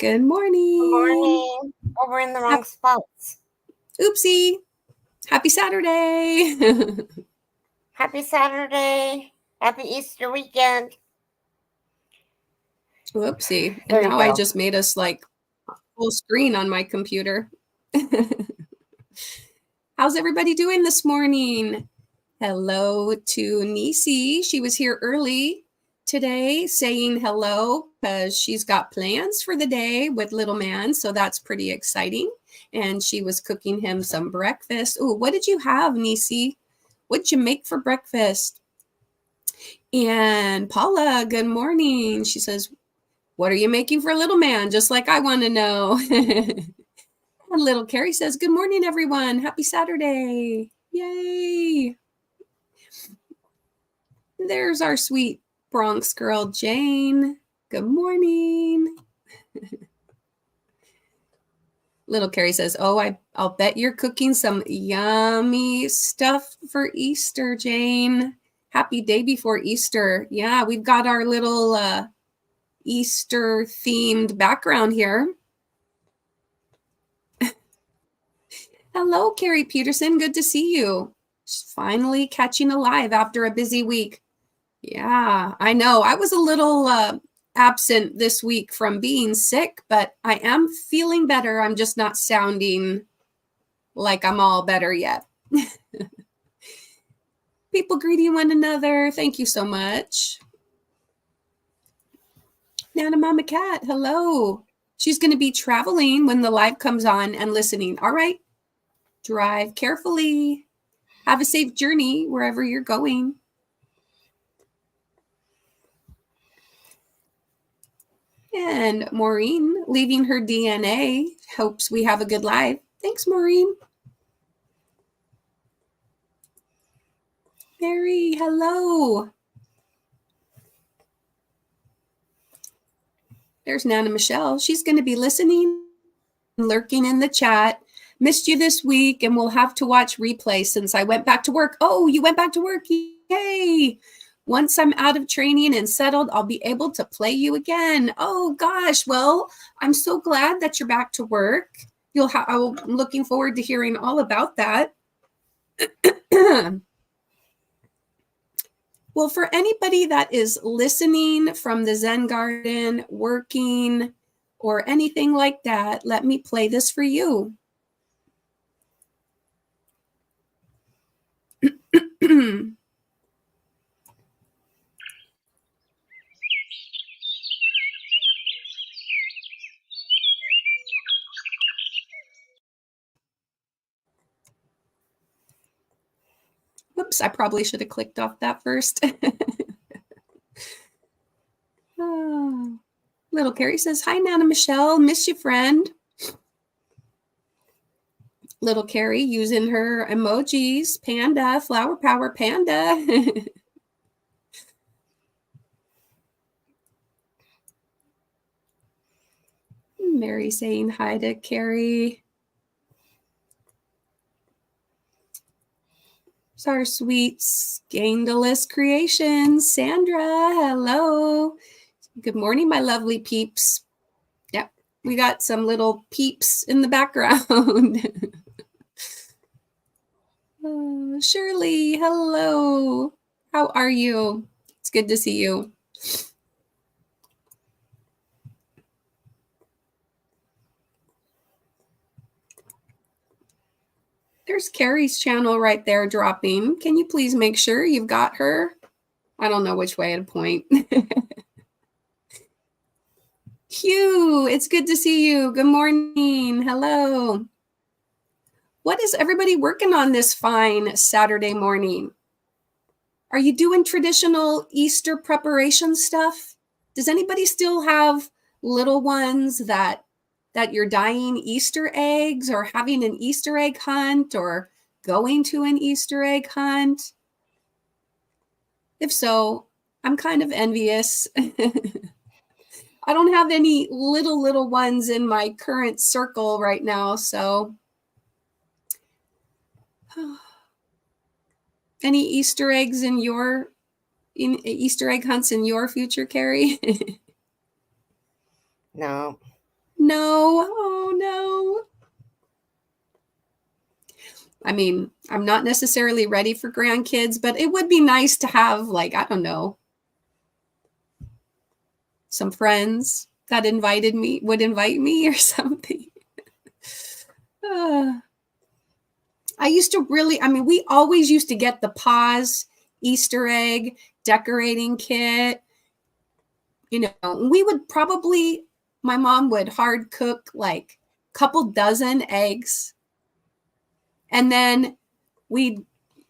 Good morning. Good morning. Oh, we're in the wrong spots. Oopsie. Happy Saturday. Happy Saturday. Happy Easter weekend. Whoopsie. And There you now go. I just made us like full screen on my computer. How's everybody doing this morning? Hello to Nisi. She was here early today saying hello because she's got plans for the day with little man. So that's pretty exciting. And she was cooking him some breakfast. Oh, what did you have, Nisi? What'd you make for breakfast? And Paula, good morning. She says, what are you making for little man? Just like I want to know. And little Keri says, good morning, everyone. Happy Saturday. Yay. There's our sweet Bronx girl, Jane. Good morning. Little Keri says, oh, I'll bet you're cooking some yummy stuff for Easter, Jane. Happy day before Easter. Yeah, we've got our little Easter-themed background here. Hello, Carrie Peterson. Good to see you. Finally catching alive after a busy week. Yeah, I know. I was a little absent this week from being sick, but I am feeling better. I'm just not sounding like I'm all better yet. People greeting one another. Thank you so much. Nana Mama Cat, hello. She's going to be traveling when the live comes on and listening. All right. Drive carefully. Have a safe journey wherever you're going. And Maureen, leaving her DNA, hopes we have a good live. Thanks, Maureen. Mary, hello. There's Nana Michelle. She's going to be listening, lurking in the chat. Missed you this week, and we'll have to watch replay since I went back to work. Oh, you went back to work. Yay. Once I'm out of training and settled, I'll be able to play you again. Oh, gosh. Well, I'm so glad that you're back to work. I'm looking forward to hearing all about that. Well, for anybody that is listening from the Zen Garden, working, or anything like that, let me play this for you. Whoops, I probably should have clicked off that first. Oh. Little Carrie says, hi, Nana Michelle. Miss you, friend. Little Carrie using her emojis. Panda, flower power, panda. Mary saying hi to Carrie. It's our sweet scandalous creations. Sandra, hello. Good morning, my lovely peeps. Yep, we got some little peeps in the background. Oh, Shirley, hello. How are you? It's good to see you. There's Carrie's channel right there dropping. Can you please make sure you've got her? I don't know which way to point. Hugh, it's good to see you. Good morning. Hello. What is everybody working on this fine Saturday morning? Are you doing traditional Easter preparation stuff? Does anybody still have little ones that you're dyeing Easter eggs or having an Easter egg hunt or going to an Easter egg hunt? If so, I'm kind of envious. I don't have any little ones in my current circle right now, so. Any Easter eggs in Easter egg hunts in your future, Carrie? No. No. Oh, no. I mean, I'm not necessarily ready for grandkids, but it would be nice to have, like, I don't know, some friends that would invite me or something. Uh, I used to really, I mean, we always used to get the paws Easter egg decorating kit. You know, we would probably, my mom would hard cook like a couple dozen eggs. And then we'd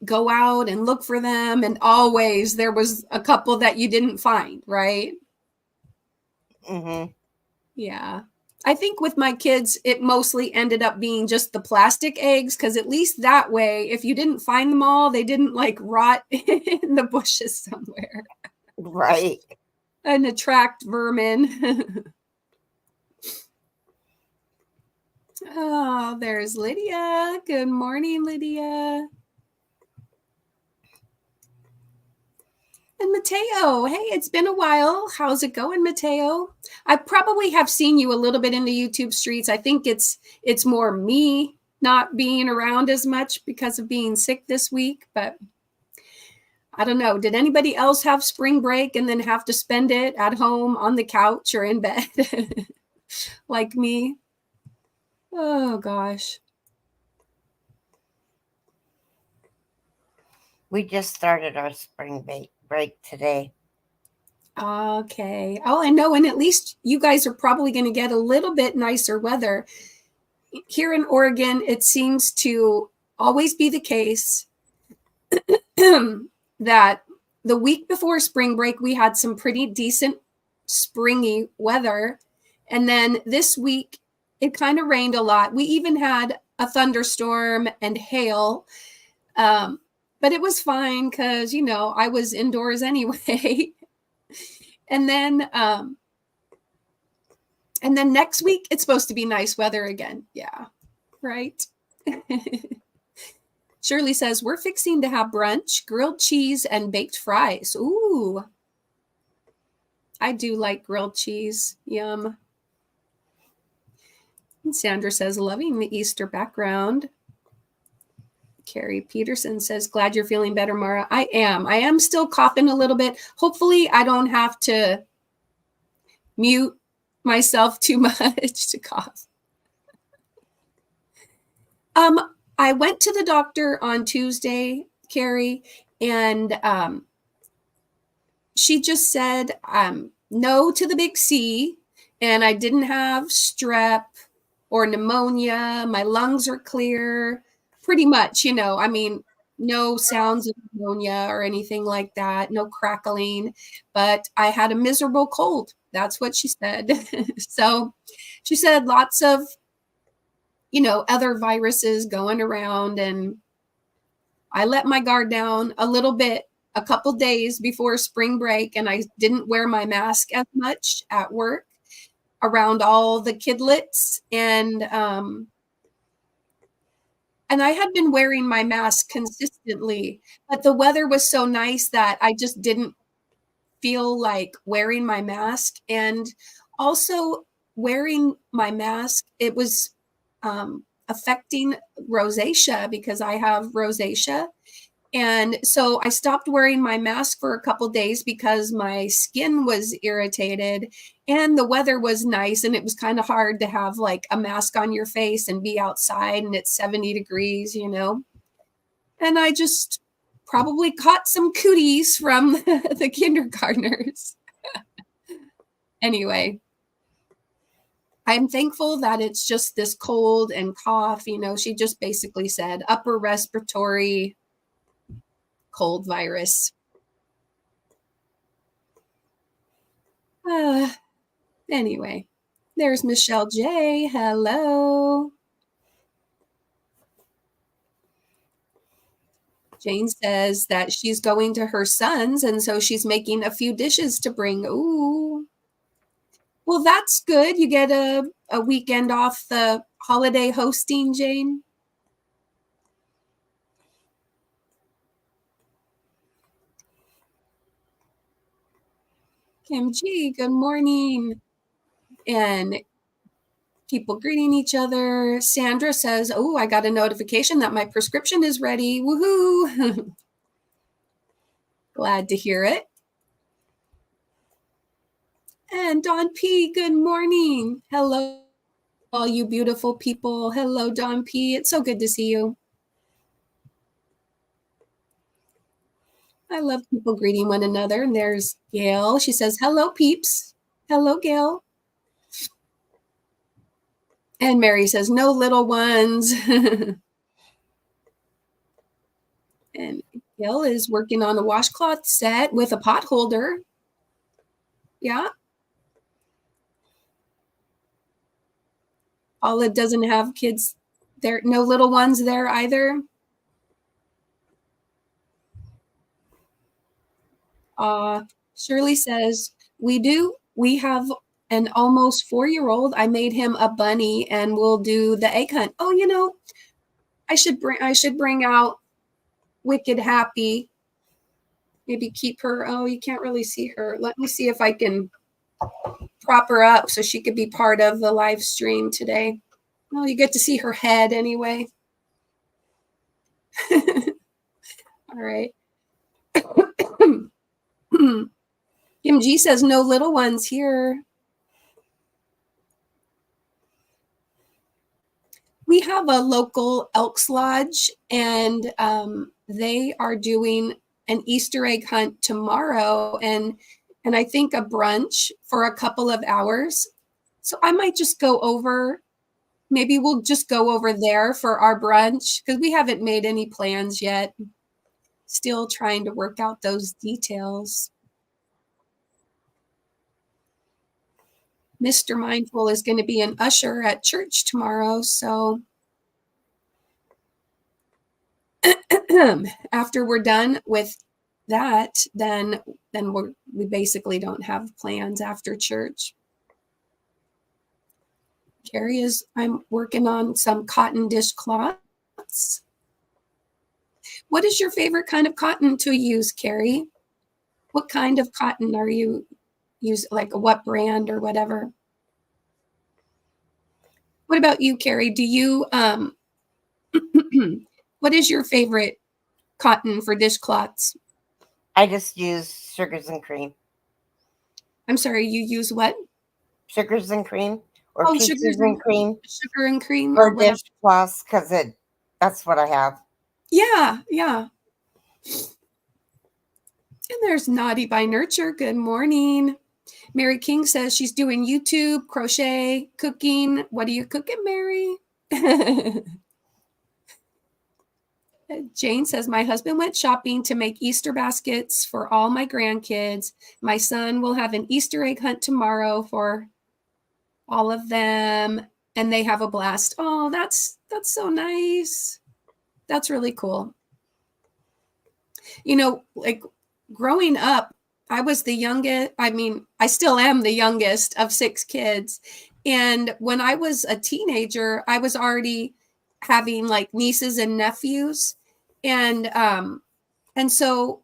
go out and look for them. And always there was a couple that you didn't find, right? Mm-hmm. Yeah. I think with my kids, it mostly ended up being just the plastic eggs because at least that way, if you didn't find them all, they didn't like rot in the bushes somewhere Right. and attract vermin. Oh, there's Lydia. Good morning, Lydia. And Mateo. Hey, it's been a while. How's it going, Mateo? I probably have seen you a little bit in the YouTube streets. I think it's more me not being around as much because of being sick this week, but I don't know. Did anybody else have spring break and then have to spend it at home on the couch or in bed like me? Oh gosh. We just started our spring break today. Okay. Oh, I know. And at least you guys are probably going to get a little bit nicer weather. Here in Oregon, it seems to always be the case that the week before spring break, we had some pretty decent springy weather. And then this week, it kind of rained a lot. We even had a thunderstorm and hail. But it was fine because, you know, I was indoors anyway. and then, um, and then next week, it's supposed to be nice weather again. Yeah, right. Shirley says, we're fixing to have brunch, grilled cheese, and baked fries. Ooh, I do like grilled cheese. Yum. And Sandra says, loving the Easter background. Carrie Peterson says, glad you're feeling better, Mara. I am. I am still coughing a little bit. Hopefully, I don't have to mute myself too much to cough. I went to the doctor on Tuesday, Carrie, and she just said no to the big C, and I didn't have strep or pneumonia. My lungs are clear, pretty much, you know. I mean, no sounds of pneumonia or anything like that, no crackling, but I had a miserable cold. That's what she said. So she said lots of, you know, other viruses going around, and I let my guard down a little bit a couple days before spring break, and I didn't wear my mask as much at work around all the kidlets, and I had been wearing my mask consistently, but the weather was so nice that I just didn't feel like wearing my mask. And also wearing my mask, it was affecting rosacea because I have rosacea. And so I stopped wearing my mask for a couple days because my skin was irritated and the weather was nice and it was kind of hard to have like a mask on your face and be outside and it's 70 degrees, you know. And I just probably caught some cooties from the kindergartners. Anyway, I'm thankful that it's just this cold and cough. You know, she just basically said upper respiratory cold virus. Uh, anyway, there's Michelle J. Hello. Jane says that she's going to her son's, and so she's making a few dishes to bring. Ooh. Well, that's good. You get a weekend off the holiday hosting, Jane. Kim G, good morning. And People greeting each other. Sandra says, oh, I got a notification that my prescription is ready. Woohoo. Glad to hear it. And Don P, good morning. Hello, all you beautiful people. Hello, Don P. It's so good to see you. I love people greeting one another. And there's Gail. She says, hello, peeps. Hello, Gail. And Mary says, no little ones. And Gail is working on a washcloth set with a pot holder. Yeah. Olive doesn't have kids there, no little ones there either. Shirley says, we do. We have an almost 4-year-old. I made him a bunny and we'll do the egg hunt. Oh, you know, I should bring out Wicked Happy. Maybe keep her. Oh, you can't really see her. Let me see if I can prop her up so she could be part of the live stream today. Well, you get to see her head anyway. All right. Kim G says no little ones here. We have a local Elks Lodge, and they are doing an Easter egg hunt tomorrow, and I think a brunch for a couple of hours. So I might just go over. Maybe we'll just go over there for our brunch because we haven't made any plans yet. Still trying to work out those details. Mr. Mindful is going to be an usher at church tomorrow, so after we're done with that, then we basically don't have plans after church. Keri I'm working on some cotton dishcloths. What is your favorite kind of cotton to use, Keri? What kind of cotton are you using, like what brand or whatever? What about you, Keri? Do you, what is your favorite cotton for dishcloths? I just use sugars and cream. I'm sorry, you use what? Sugars and cream or peaches and cream. Sugar and cream or dishcloths because that's what I have. Yeah. And there's Naughty by Nurture. Good morning. Mary King says she's doing YouTube, crochet, cooking. What are you cooking, Mary? Jane says, my husband went shopping to make Easter baskets for all my grandkids. My son will have an Easter egg hunt tomorrow for all of them, and they have a blast. Oh, that's so nice. That's really cool. You know, like growing up, I was the youngest. I mean, I still am the youngest of 6 kids. And when I was a teenager, I was already having like nieces and nephews. And so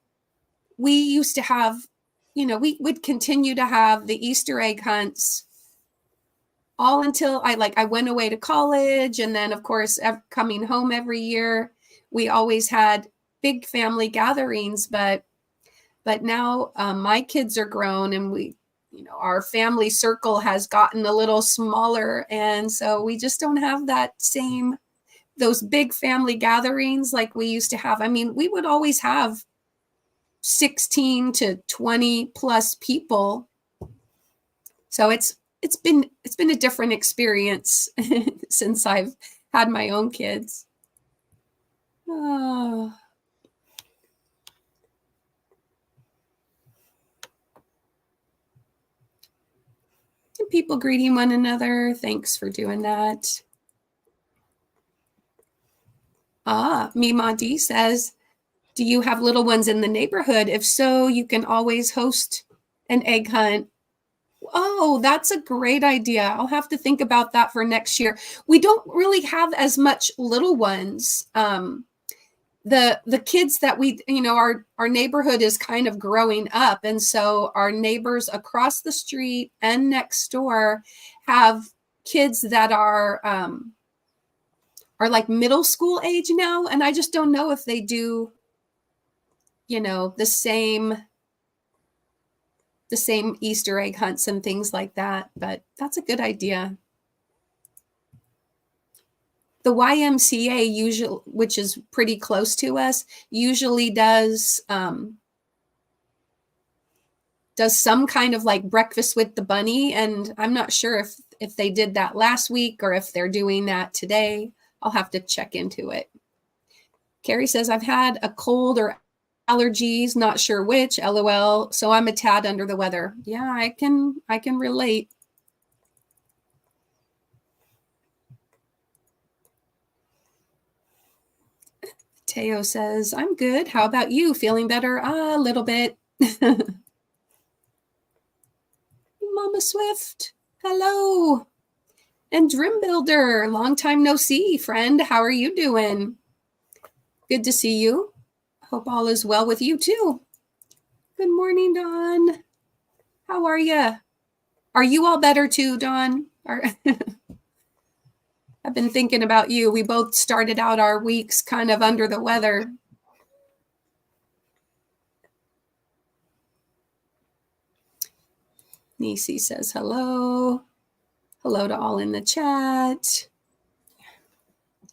we used to have, you know, we would continue to have the Easter egg hunts all until I went away to college. And then of course, coming home every year, we always had big family gatherings, but now my kids are grown and our family circle has gotten a little smaller. And so we just don't have those big family gatherings like we used to have. I mean, we would always have 16 to 20 plus people. So it's been a different experience since I've had my own kids. Oh. And people greeting one another. Thanks for doing that. Mima D says, do you have little ones in the neighborhood? If so, you can always host an egg hunt. Oh, that's a great idea. I'll have to think about that for next year. We don't really have as much little ones. The kids that our neighborhood is kind of growing up. And so our neighbors across the street and next door have kids that are like middle school age now, and I just don't know if they do, the same Easter egg hunts and things like that, but that's a good idea. The YMCA usually, which is pretty close to us, usually does some kind of like breakfast with the bunny, and I'm not sure if they did that last week or if they're doing that today. I'll have to check into it. Keri says, I've had a cold or allergies, not sure which, LOL, so I'm a tad under the weather. Yeah, I can relate. Teo says, I'm good. How about you? Feeling better? A little bit. Mama Swift, hello. And Drim Builder, long time no see, friend. How are you doing? Good to see you. Hope all is well with you too. Good morning, Dawn. How are you? Are you all better too, Dawn? I've been thinking about you. We both started out our weeks kind of under the weather. Nisi says hello. Hello to all in the chat.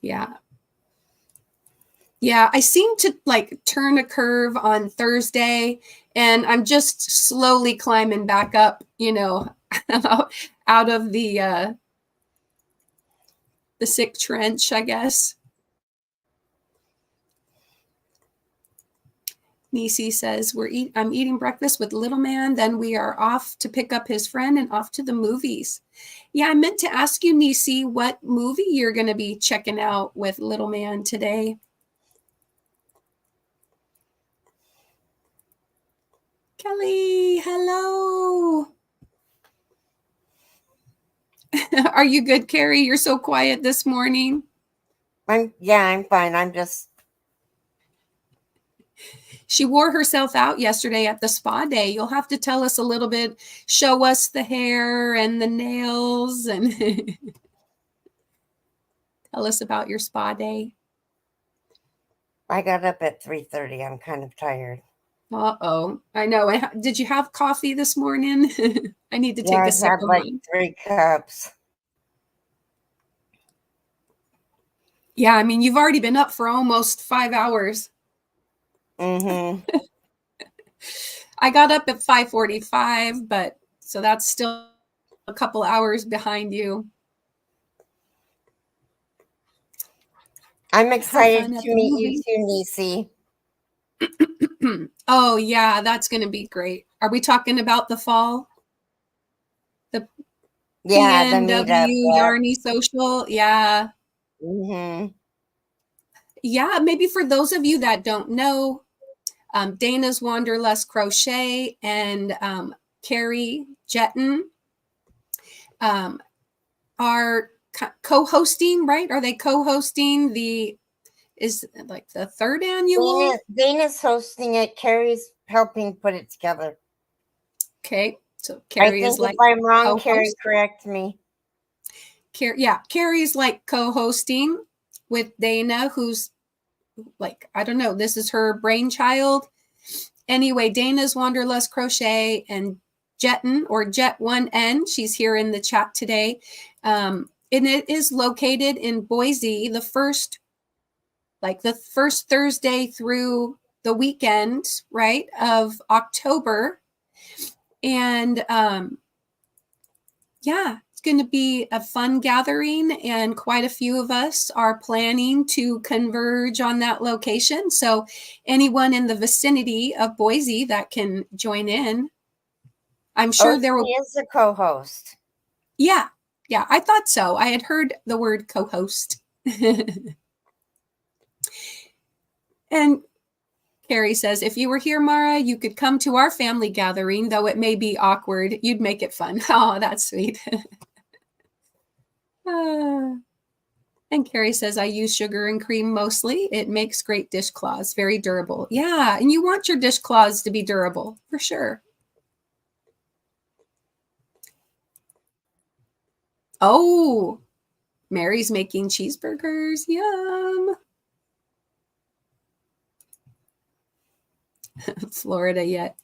Yeah. Yeah, I seem to like turn a curve on Thursday, and I'm just slowly climbing back up, out of the sick trench, I guess. Nisi says, I'm eating breakfast with little man, then we are off to pick up his friend and off to the movies. Yeah, I meant to ask you, Nisi, what movie you're going to be checking out with little man today. Kelly, hello. Are you good, Keri? You're so quiet this morning. I'm fine. I'm just. She wore herself out yesterday at the spa day. You'll have to tell us a little bit, show us the hair and the nails, and tell us about your spa day. I got up at 3:30. I'm kind of tired. Uh-oh. I know. Did you have coffee this morning? I need to take a sip of like mine. 3 cups. Yeah, I mean, you've already been up for almost 5 hours. Mm-hmm. I got up at 5:45, but so that's still a couple hours behind you. I'm excited to meet you too, Nisi. Oh, yeah, that's going to be great. Are we talking about the fall? The PNW Yarny Social? Yeah. Mm-hmm. Yeah, maybe for those of you that don't know, Dana's Wanderlust Crochet and Keri Jetton are co-hosting, right? Are they co-hosting is like the 3rd annual? Dana's hosting it. Keri's helping put it together. Okay, so Keri is like, if I'm wrong, Keri, correct me. Keri's like co-hosting with Dana, who's like, I don't know, this is her brainchild. Anyway, Dana's Wanderlust Crochet and Jetton, or Jet1N, she's here in the chat today. And it is located in Boise, the first Thursday through the weekend, right, of October. And yeah, it's going to be a fun gathering, and quite a few of us are planning to converge on that location. So anyone in the vicinity of Boise that can join in, I'm sure there will. She is a co-host. Yeah, I thought so. I had heard the word co-host. And Keri says, if you were here, Mara, you could come to our family gathering, though it may be awkward. You'd make it fun. Oh, that's sweet. And Keri says, I use sugar and cream mostly. It makes great dishcloths, very durable. Yeah, and you want your dishcloths to be durable, for sure. Oh, Mary's making cheeseburgers. Yum. Florida yet.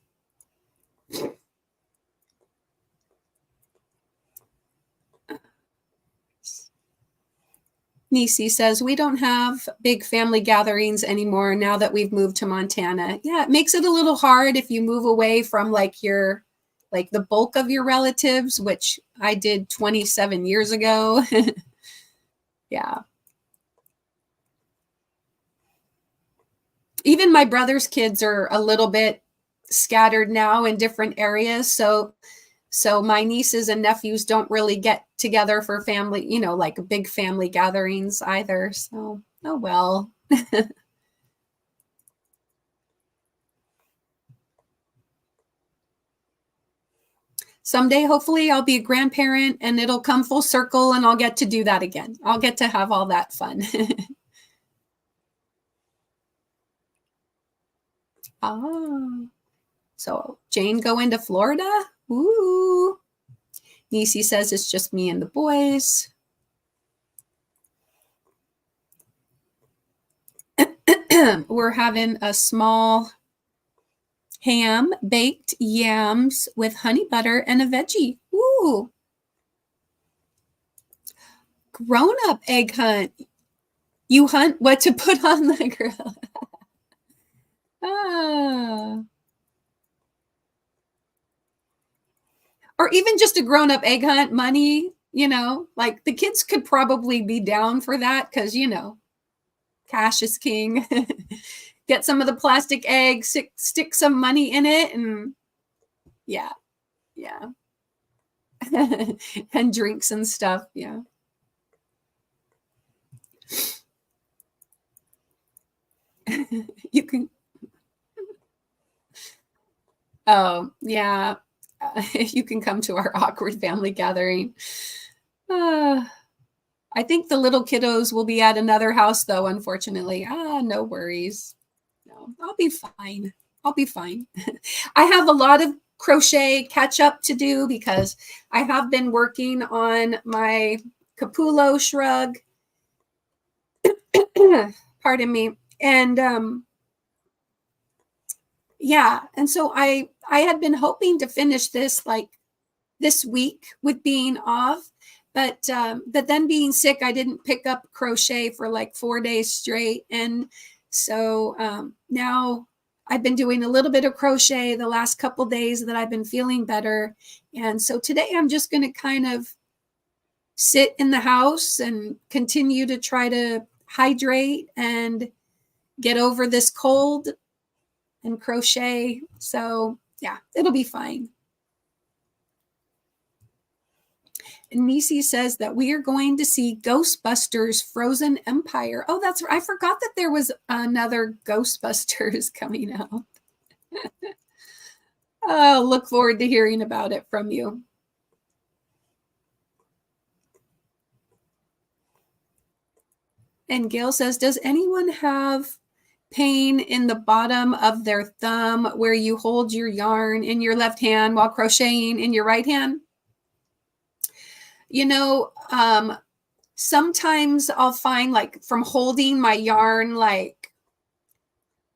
Nisi says, we don't have big family gatherings anymore now that we've moved to Montana. Yeah, it makes it a little hard if you move away from like the bulk of your relatives, which I did 27 years ago. Yeah. Even my brother's kids are a little bit scattered now in different areas. So my nieces and nephews don't really get together for family, like big family gatherings either. So, oh well. Someday, hopefully, I'll be a grandparent and it'll come full circle and I'll get to do that again. I'll get to have all that fun. Oh, so Jane going to Florida? Ooh. Nisi says it's just me and the boys. We're having a small ham, baked yams with honey butter and a veggie. Ooh. Grown-up egg hunt. You hunt what to put on the grill. Ah. Or even just a grown-up egg hunt, money, like the kids could probably be down for that because, cash is king. Get some of the plastic eggs, stick some money in it, and yeah. And drinks and stuff, yeah. You can. Oh, yeah. You can come to our awkward family gathering. I think the little kiddos will be at another house, though, unfortunately. No worries. No, I'll be fine. I'll be fine. I have a lot of crochet catch up to do because I have been working on my Capullo shrug. Pardon me. And yeah, and so I had been hoping to finish this like this week with being off, but then being sick, I didn't pick up crochet for like 4 days straight, and so now I've been doing a little bit of crochet the last couple days that I've been feeling better, and so today I'm just going to kind of sit in the house and continue to try to hydrate and get over this cold and crochet. So yeah, it'll be fine. Nisi says that we are going to see Ghostbusters Frozen Empire. Oh, that's right. I forgot that there was another Ghostbusters coming out. Oh, look forward to hearing about it from you. And Gail says, does anyone have pain in the bottom of their thumb where you hold your yarn in your left hand while crocheting in your right hand? Sometimes I'll find like from holding my yarn like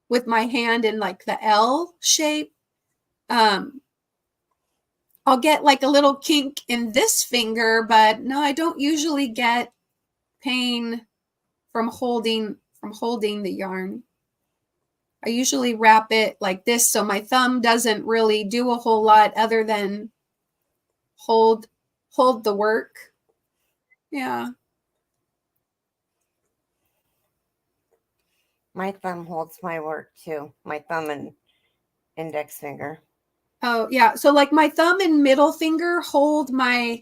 with my hand in like the L shape, I'll get like a little kink in this finger, but no, I don't usually get pain from holding the yarn. I usually wrap it like this so my thumb doesn't really do a whole lot other than hold the work. Yeah. My thumb holds my work too. My thumb and index finger. Oh, yeah. So like my thumb and middle finger hold my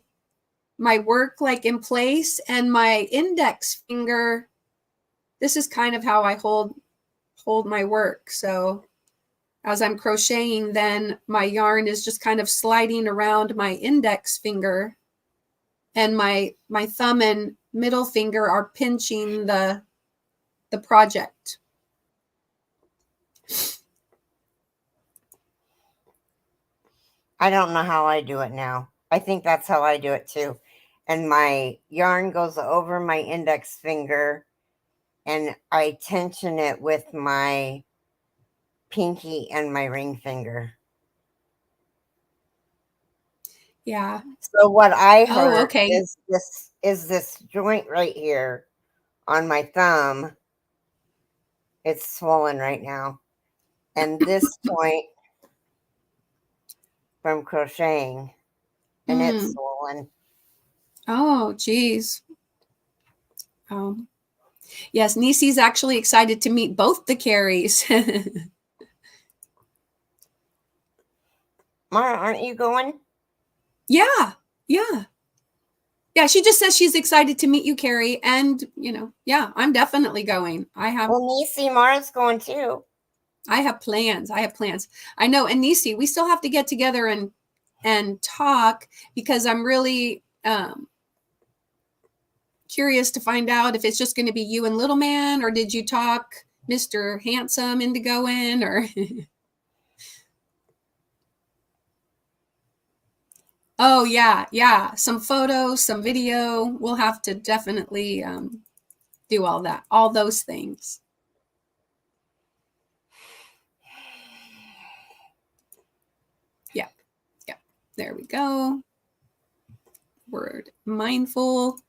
work like in place, and my index finger, this is kind of how I hold my work. So as I'm crocheting, then my yarn is just kind of sliding around my index finger, and my thumb and middle finger are pinching the project. I don't know how I do it now. I think that's how I do it too. and my yarn goes over my index finger, and I tension it with my pinky and my ring finger. Yeah. So what I Oh, heard okay. is this joint right here on my thumb. It's swollen right now. And this joint from crocheting, and it's swollen. Oh, geez. Yes, Nisi's actually excited to meet both the Keris. Mara, aren't you going? Yeah, yeah. Yeah, she just says she's excited to meet you, Keri. And, yeah, I'm definitely going. Well, Nisi, Mara's going too. I have plans. I know. And Nisi, we still have to get together and talk, because I'm really curious to find out if it's just going to be you and Little Man, or did you talk Mr. Handsome into going, or Oh yeah, some photos, some video. We'll have to definitely do all those things. Yeah, there we go. Word mindful.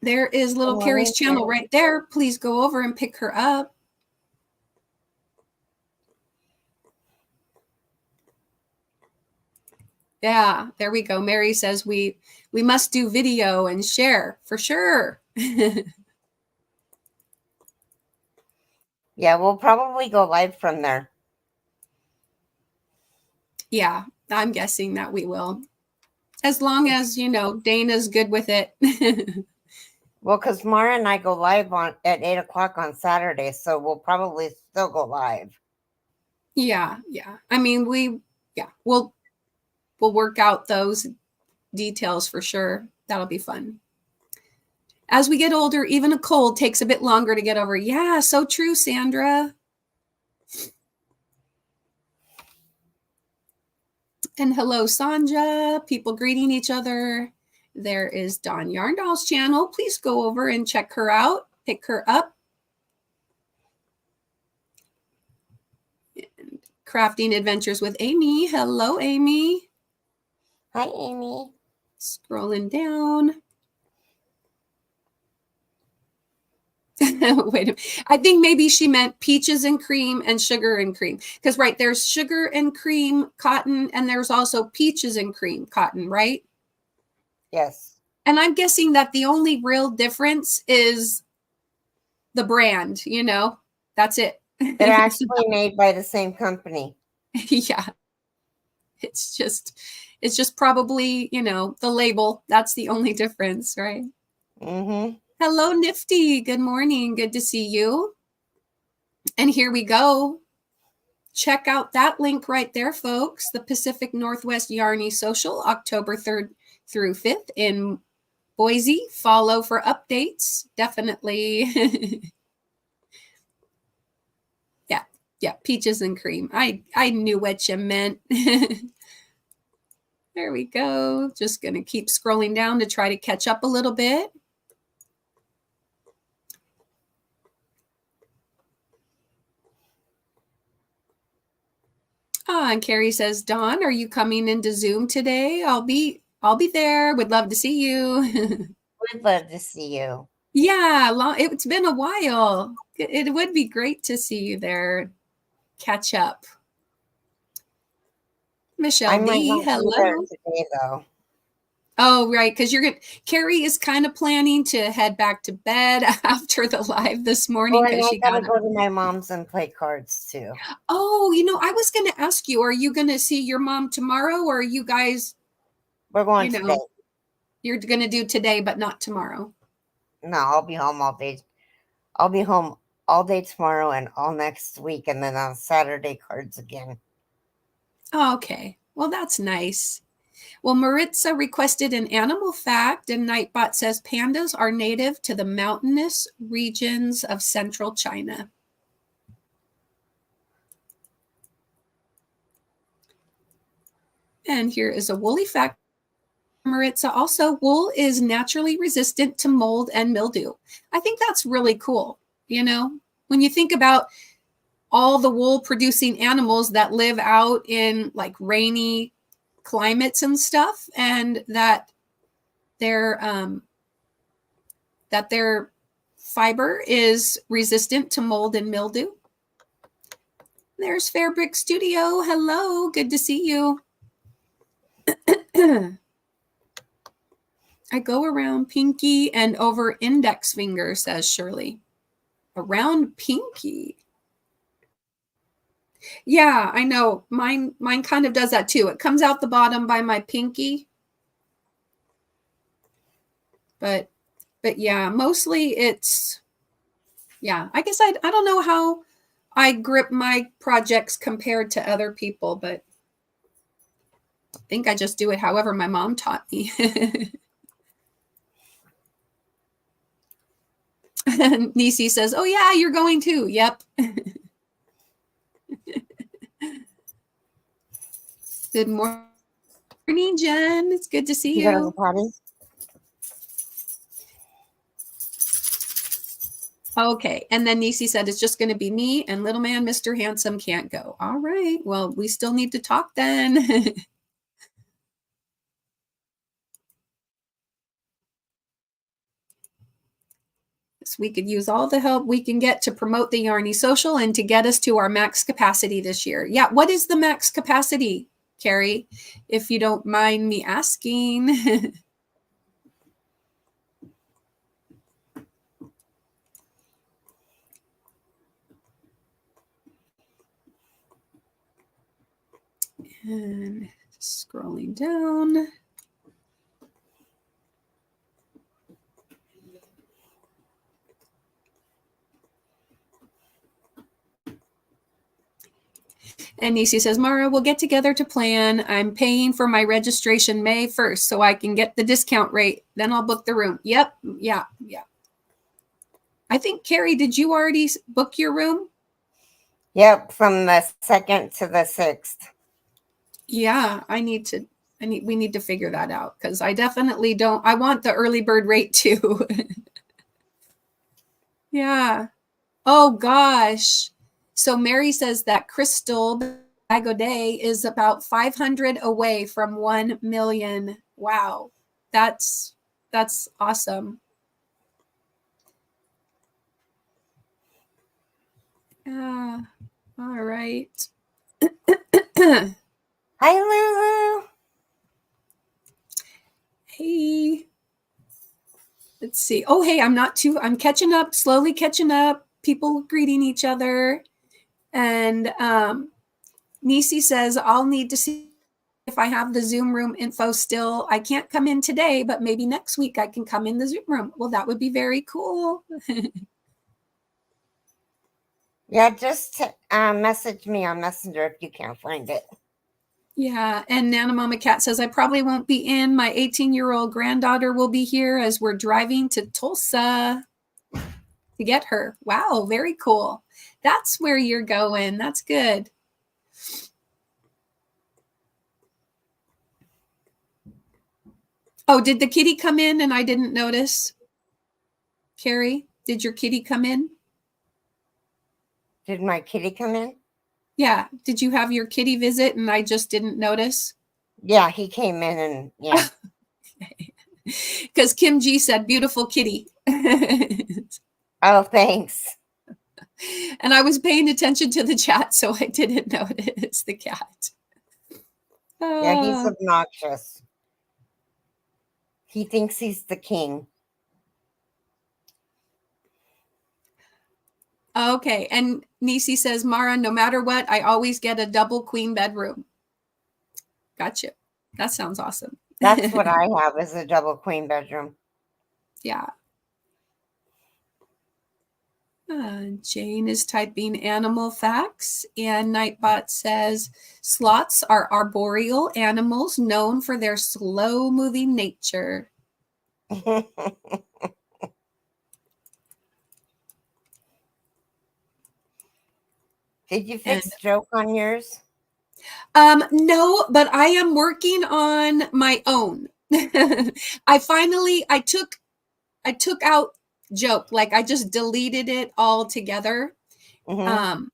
There is little Keri's channel right there. Please go over and pick her up. Yeah, there we go. Mary says we must do video and share for sure. Yeah, we'll probably go live from there. Yeah, I'm guessing that we will. As long as, Dana's good with it. Well, because Mara and I go live at 8 o'clock on Saturday, so we'll probably still go live. Yeah. I mean, we'll work out those details for sure. That'll be fun. As we get older, even a cold takes a bit longer to get over. Yeah, so true, Sandra. And hello, Sanja. People greeting each other. There is Dawn Yarndoll's channel. Please go over and check her out. Pick her up. And Crafting Adventures with Amy. Hello, Amy. Hi, Amy. Scrolling down. Wait a minute. I think maybe she meant peaches and cream and sugar and cream. Because, right, there's sugar and cream cotton, and there's also peaches and cream cotton, right? Yes. And I'm guessing that the only real difference is the brand, That's it. They're actually made by the same company. Yeah. It's just probably, the label. That's the only difference, right? Mm-hmm. Hello, Nifty. Good morning. Good to see you. And here we go. Check out that link right there, folks. The Pacific Northwest Yarny Social, October 3rd through 5th in Boise. Follow for updates. Definitely. Yeah, peaches and cream. I knew what you meant. There we go. Just going to keep scrolling down to try to catch up a little bit. And Keri says, Dawn, are you coming into Zoom today? I'll be there. Would love to see you. We'd love to see you. Yeah, it's been a while. It would be great to see you there. Catch up. Michelle D, hello. Be there today, though. Oh, right, because Keri is kind of planning to head back to bed after the live this morning. Well, and I gotta go to my mom's and play cards too. Oh, I was going to ask you, are you going to see your mom tomorrow, or are you guys? We're going today. You're going to do today, but not tomorrow. No, I'll be home all day. I'll be home all day tomorrow and all next week, and then on Saturday, cards again. Oh, okay. Well, that's nice. Well, Maritza requested an animal fact, and Nightbot says pandas are native to the mountainous regions of central China. And here is a woolly fact. Maritza also, wool is naturally resistant to mold and mildew. I think that's really cool. When you think about all the wool producing animals that live out in like rainy climates and stuff, and that their fiber is resistant to mold and mildew. There's Fairbrick Studio. Hello, good to see you. I go around pinky and over index finger, says Shirley. Around pinky. Yeah, I know. Mine kind of does that too. It comes out the bottom by my pinky. But yeah, mostly it's, yeah, I guess I don't know how I grip my projects compared to other people, but I think I just do it however my mom taught me. Nisi says, oh yeah, you're going too. Yep. Good morning, Jen. It's good to see you. Okay. And then Nisi said, it's just going to be me and little man, Mr. Handsome can't go. All right. Well, we still need to talk then. So we could use all the help we can get to promote the Yarny Social and to get us to our max capacity this year. Yeah. What is the max capacity, Keri? If you don't mind me asking. And scrolling down. And Nisi says, Mara, we'll get together to plan. I'm paying for my registration May 1st so I can get the discount rate. Then I'll book the room. Yep. Yeah. I think, Keri, did you already book your room? Yep, from the 2nd to the 6th. Yeah, we need to figure that out because I definitely don't. I want the early bird rate too. Yeah. Oh gosh. So Mary says that Crystal Bagaudet is about 500 away from 1 million. Wow. That's awesome. All right. Hi, Lulu. Hey. Let's see. Oh, hey, I'm catching up, slowly catching up. People greeting each other. And Nisi says, I'll need to see if I have the Zoom room info still. I can't come in today, but maybe next week I can come in the Zoom room. Well, that would be very cool. Yeah, just message me on Messenger if you can't find it. Yeah, and Nana Mama Cat says, I probably won't be in. My 18-year-old granddaughter will be here as we're driving to Tulsa to get her. Wow, very cool. That's where you're going. That's good. Oh, did the kitty come in and I didn't notice? Keri, did your kitty come in? Did my kitty come in? Yeah. Did you have your kitty visit and I just didn't notice? Yeah, he came in and yeah. Because Kim G said, beautiful kitty. Oh, thanks. And I was paying attention to the chat, so I didn't notice the cat. Yeah, he's obnoxious. He thinks he's the king. Okay. And Nisi says, Mara, no matter what, I always get a double queen bedroom. Gotcha. That sounds awesome. That's what I have, is a double queen bedroom. Yeah. Jane is typing animal facts, and Nightbot says sloths are arboreal animals known for their slow-moving nature. Did you fix joke on yours? No, but I am working on my own. I took out joke, like I just deleted it all together. Mm-hmm. Um,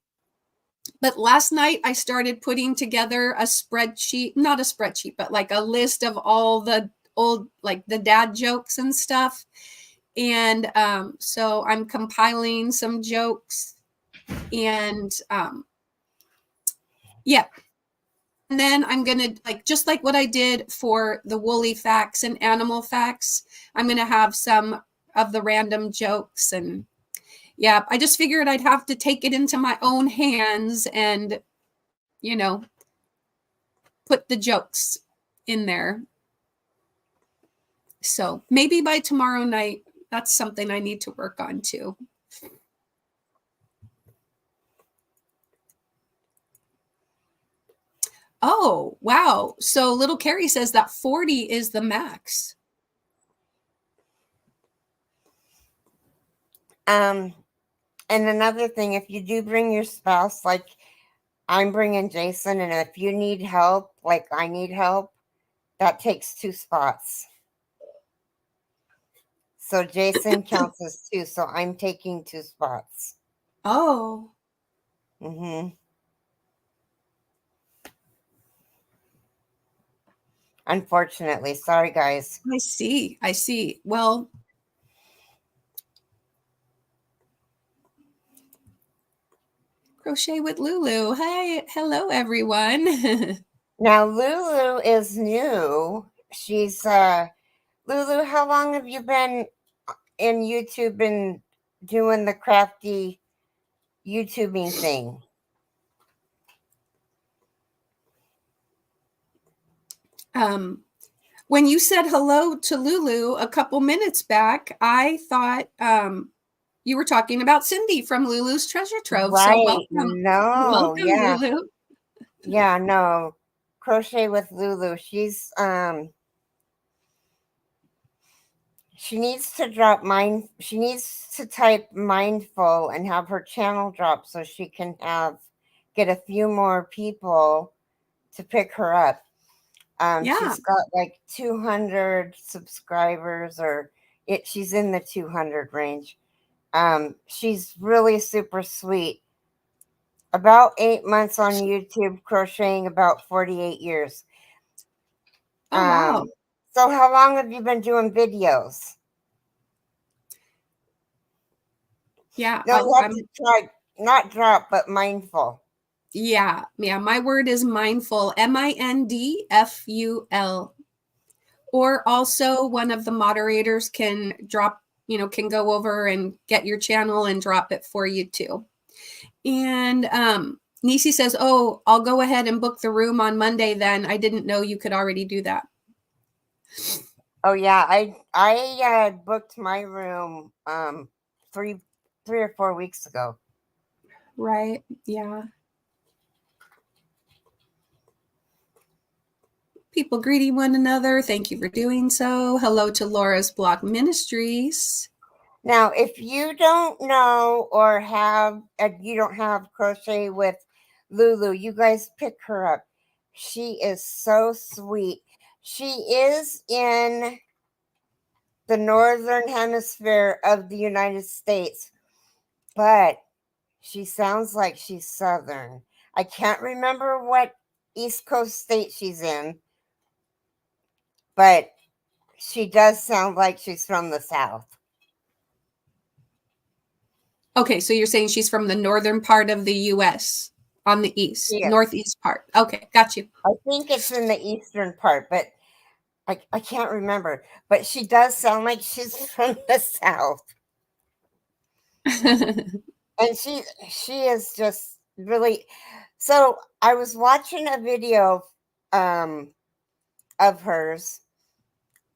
but last night I started putting together a spreadsheet, not a spreadsheet, but like a list of all the old, like the dad jokes and stuff. And so I'm compiling some jokes and yeah. And then I'm going to, like, just like what I did for the woolly facts and animal facts, I'm going to have some of the random jokes. And yeah, I just figured I'd have to take it into my own hands and, you know, put the jokes in there. So maybe by tomorrow night, that's something I need to work on too. Oh, wow. So little Keri says that 40 is the max. And another thing, if you do bring your spouse, like I'm bringing Jason, and if you need help, like I need help, that takes 2 spots. So Jason counts as 2, so I'm taking 2 spots. Oh. Mm-hmm. Unfortunately, sorry guys. I see. I see. Well, Crochet with Lulu. Hi, hello everyone. Now Lulu is new. She's Lulu, how long have you been in YouTube and doing the crafty YouTubing thing? When you said hello to Lulu a couple minutes back, I thought you were talking about Cindy from Lulu's Treasure Trove. So Right. welcome. No, Welcome, yeah. Lulu. Yeah, no. Crochet with Lulu. She's she needs to drop she needs to type mindful and have her channel drop so she can get a few more people to pick her up. Yeah. She's got like 200 subscribers, or she's in the 200 range. She's really super sweet. About 8 months on YouTube, crocheting about 48 years. Oh, wow. So how long have you been doing videos? Yeah. No, you have to try, not drop, but mindful. Yeah. Yeah. My word is mindful, MINDFUL. Or also one of the moderators can drop, can go over and get your channel and drop it for you too. And Nisi says, oh, I'll go ahead and book the room on Monday then. I didn't know you could already do that. Oh yeah, I booked my room 3 or 4 weeks ago. Right. Yeah. People greeting one another. Thank you for doing so. Hello to Laura's Block Ministries. Now, if you don't know or you don't have Crochet with Lulu, you guys pick her up. She is so sweet. She is in the northern hemisphere of the United States, but she sounds like she's southern. I can't remember what East Coast state she's in, but she does sound like she's from the South. Okay, so you're saying she's from the northern part of the U.S. on the east, Yes. northeast part. Okay, got you. I think it's in the eastern part, but I can't remember. But she does sound like she's from the South. And she is just really. So I was watching a video of hers,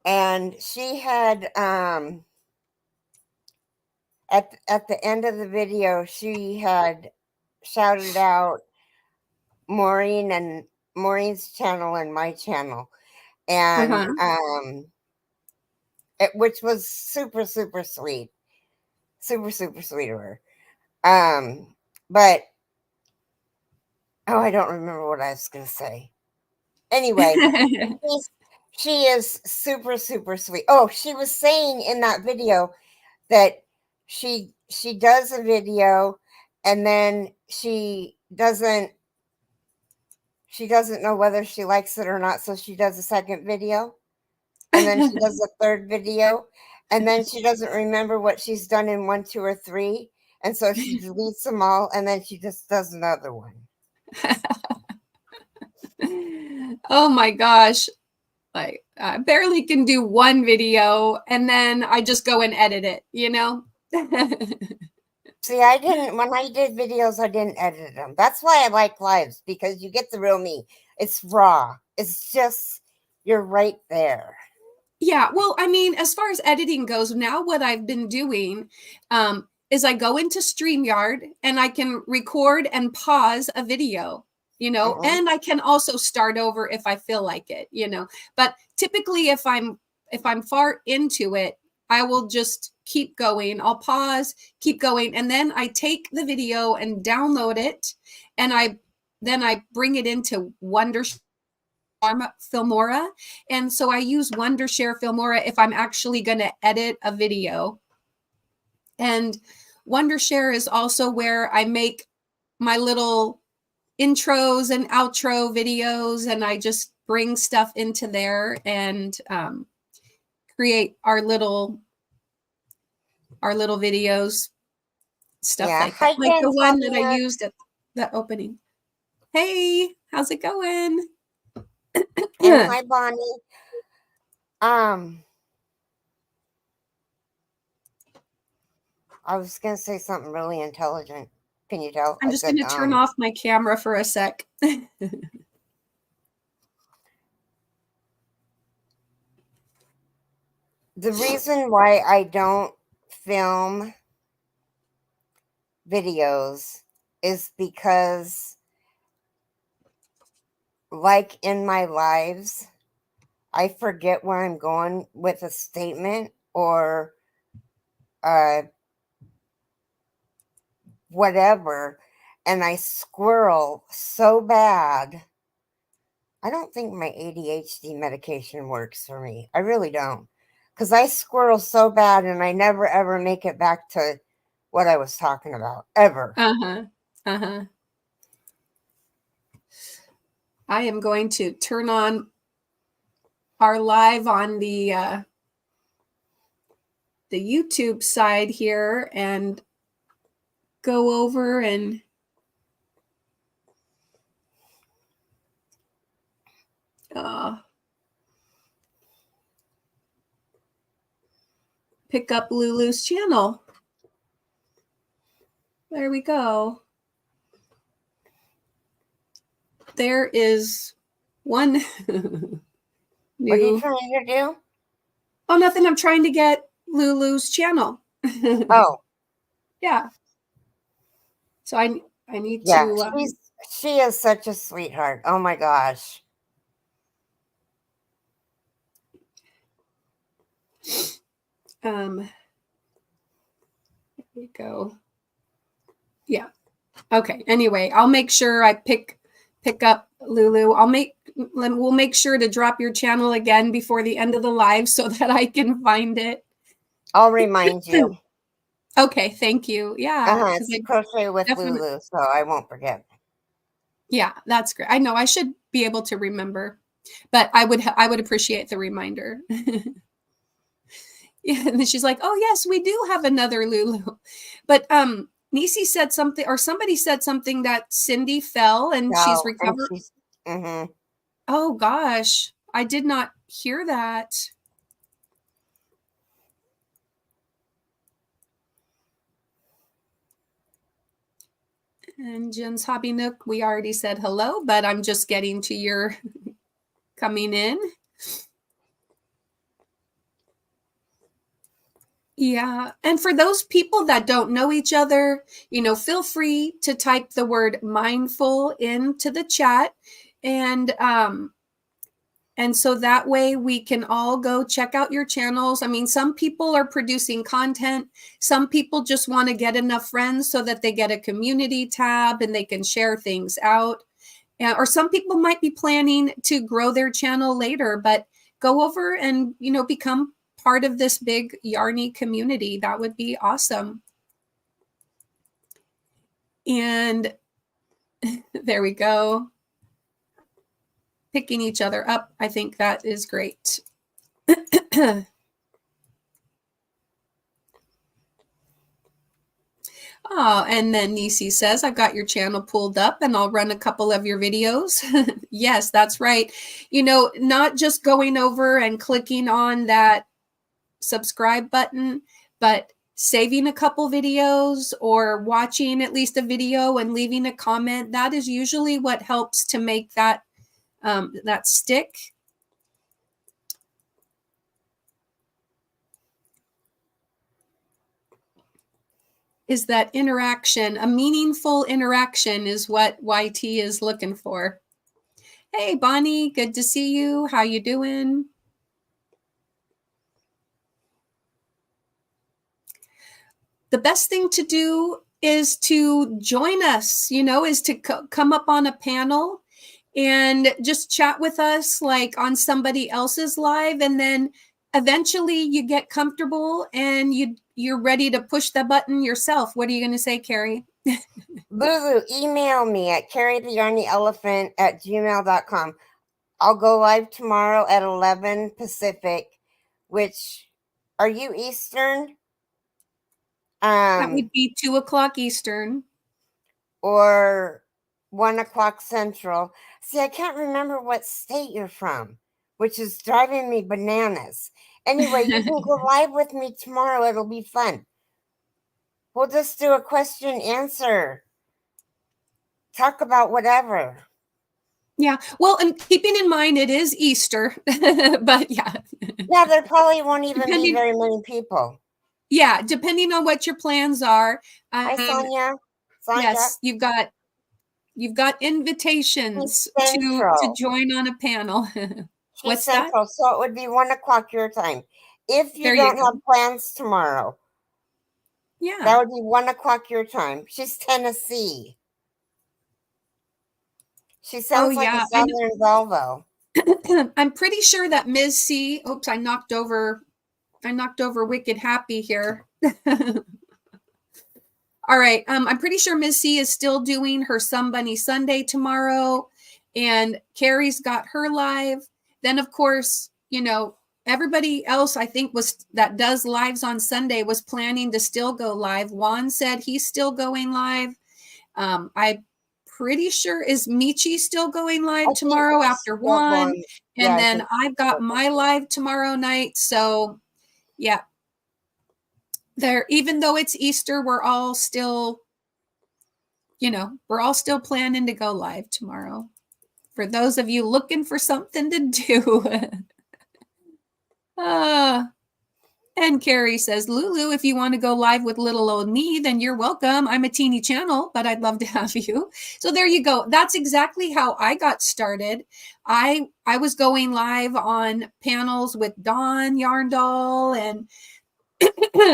and she had at the end of the video, she had shouted out Maureen and Maureen's channel and my channel, and which was super super sweet, super super sweet of her. But Oh, I don't remember what I was going to say. Anyway, she is super, super sweet. Oh, she was saying in that video that she does a video and then she doesn't know whether she likes it or not, so she does a second video, and then she does a third video, and then she doesn't remember what she's done in 1, 2, or 3, and so she deletes them all, and then she just does another one. Oh my gosh. Like, I barely can do one video and then I just go and edit it, you know? See, when I did videos, I didn't edit them. That's why I like lives, because you get the real me. It's raw. It's just, you're right there. Yeah, well, I mean, as far as editing goes, now what I've been doing is I go into StreamYard and I can record and pause a video, you know, and I can also start over if I feel like it, you know. But typically if I'm far into it, I will just keep going. I'll pause, keep going, and then I take the video and download it, and then I bring it into Filmora. And so I use Wondershare Filmora if I'm actually going to edit a video. And Wondershare is also where I make my little intros and outro videos, and I just bring stuff into there and create our little videos, stuff like that. Like the one that I used at the opening. Hey, how's it going? And hi, Bonnie. I was going to say something really intelligent. Can you tell? I'm just going to turn off my camera for a sec. The reason why I don't film videos is because, like in my lives, I forget where I'm going with a statement or whatever, and I squirrel so bad. I don't think my ADHD medication works for me. I really don't. Because I squirrel so bad and I never ever make it back to what I was talking about. Ever. I am going to turn on our live on the YouTube side here and go over and pick up Lulu's channel. There we go. There is one new... What are you trying to do? Oh, nothing. I'm trying to get Lulu's channel. Oh. Yeah. So I need to... she is such a sweetheart. Oh my gosh. There we go. Yeah. Okay. Anyway, I'll make sure I pick up Lulu. We'll make sure to drop your channel again before the end of the live so that I can find it. I'll remind you. Okay. Thank you. Yeah. It's Crochet with Lulu, so I won't forget. Yeah, that's great. I know I should be able to remember, but I would appreciate the reminder. Yeah, and then she's like, "Oh yes, we do have another Lulu," but Nisi said something, or somebody said something, that Cindy fell and she's recovered. Oh gosh, I did not hear that. And Jen's Hobby Nook, we already said hello, but I'm just getting to your coming in. Yeah. And for those people that don't know each other, you know, feel free to type the word mindful into the chat. And so that way we can all go check out your channels. I mean, some people are producing content. Some people just want to get enough friends so that they get a community tab and they can share things out. or some people might be planning to grow their channel later, but go over and, become part of this big yarny community. That would be awesome. And there we go. Picking each other up. I think that is great. Oh, and then Nisi says, I've got your channel pulled up and I'll run a couple of your videos. Yes, that's right. Not just going over and clicking on that subscribe button, but saving a couple videos or watching at least a video and leaving a comment. That is usually what helps to make that stick. Is that interaction, a meaningful interaction is what YT is looking for. Hey, Bonnie, good to see you. How you doing? The best thing to do is to join us, is to come up on a panel and just chat with us like on somebody else's live. And then eventually you get comfortable and you're ready to push the button yourself. What are you going to say, Keri? Lulu, email me at carrytheyarnyelephant@gmail.com. I'll go live tomorrow at 11 Pacific, which, are you Eastern? That would be 2:00 Eastern. Or 1:00 Central. See, I can't remember what state you're from, which is driving me bananas. Anyway, you can go live with me tomorrow. It'll be fun. We'll just do a question answer. Talk about whatever. Yeah. Well, and keeping in mind it is Easter, but yeah. Yeah, there probably won't even be very many people. Yeah, depending on what your plans are. Hi, Sonia. Yes, you've got invitations to join on a panel. What's Central, that? So it would be 1:00 your time. If you don't have plans tomorrow, yeah, that would be 1:00 your time. She's Tennessee. She sounds like a Southern Volvo. I'm pretty sure that Ms. C. Oops, I knocked over Wicked Happy here. All right. I'm pretty sure Ms. C is still doing her Some Bunny Sunday tomorrow, and Keri's got her live. Then, of course, everybody else I think that does lives on Sunday was planning to still go live. Juan said he's still going live. I'm pretty sure, is Michi still going live tomorrow after Juan? And then I've got my live tomorrow night. So yeah, even though it's Easter, we're all still planning to go live tomorrow. For those of you looking for something to do. And Keri says, Lulu, if you want to go live with little old me, then you're welcome. I'm a teeny channel, but I'd love to have you. So there you go. That's exactly how I got started. I was going live on panels with Dawn Yarndall and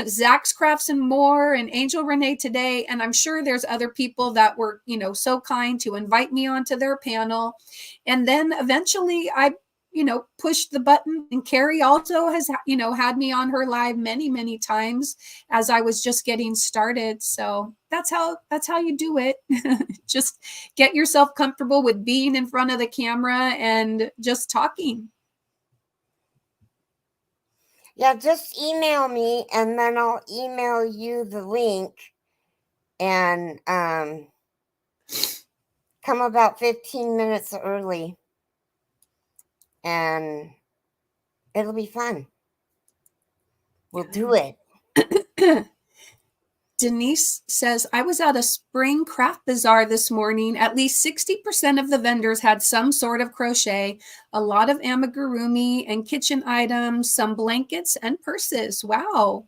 Zach's Crafts and More and Angel Renee today. And I'm sure there's other people that were, so kind to invite me onto their panel. And then eventually I pushed the button, and Keri also has, had me on her live many, many times as I was just getting started. So that's how you do it. Just get yourself comfortable with being in front of the camera and just talking. Yeah, just email me and then I'll email you the link and come about 15 minutes early and it'll be fun. We'll do it. Denise says, I was at a spring craft bazaar this morning. At least 60% of the vendors had some sort of crochet, a lot of amigurumi and kitchen items, some blankets and purses. Wow.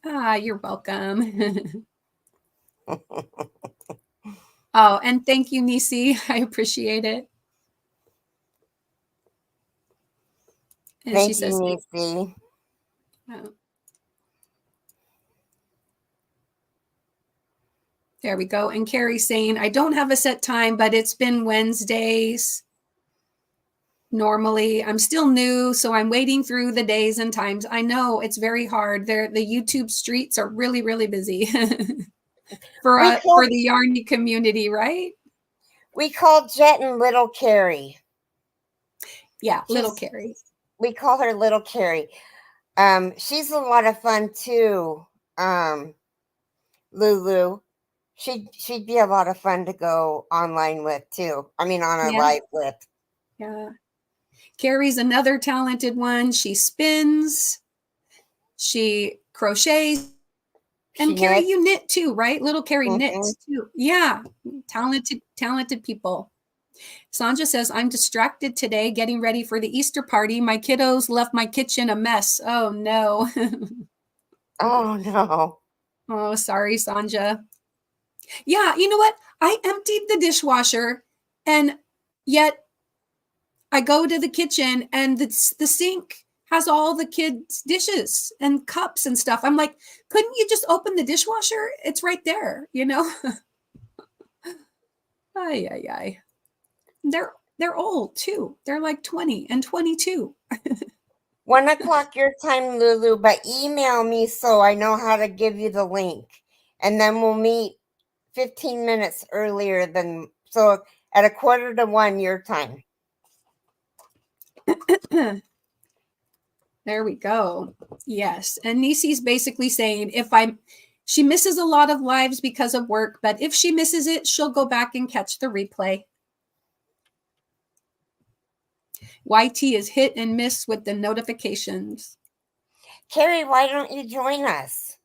You're welcome. Oh, and thank you, Nisi. I appreciate it. And thank you, Nisi. Oh. There we go. And Keri's saying, I don't have a set time, but it's been Wednesdays. Normally, I'm still new, so I'm waiting through the days and times. I know it's very hard. The YouTube streets are really, really busy for the yarny community, right? We call Jet and Little Keri. Yeah, Little Keri. We call her Little Keri. She's a lot of fun too. Lulu. She'd be a lot of fun to go online with too. I mean, on a live with. Yeah. Keri's another talented one. She spins, she crochets, and Keri, you knit too, right? Little Keri knits too. Yeah, talented people. Sanja says, I'm distracted today getting ready for the Easter party. My kiddos left my kitchen a mess. Oh, no. Oh, no. Oh, sorry, Sanja. Yeah, you know what? I emptied the dishwasher, and yet I go to the kitchen, and the sink has all the kids' dishes and cups and stuff. I'm like, couldn't you just open the dishwasher? It's right there, you know? Ay, ay, ay. They're old too. They're like 20 and 22. 1 o'clock your time, Lulu, but email me so I know how to give you the link. And then we'll meet 15 minutes earlier than, so at 1:45 your time. There we go. Yes. And Nisi's basically saying she misses a lot of lives because of work, but if she misses it, she'll go back and catch the replay. YT is hit and miss with the notifications. Keri, why don't you join us?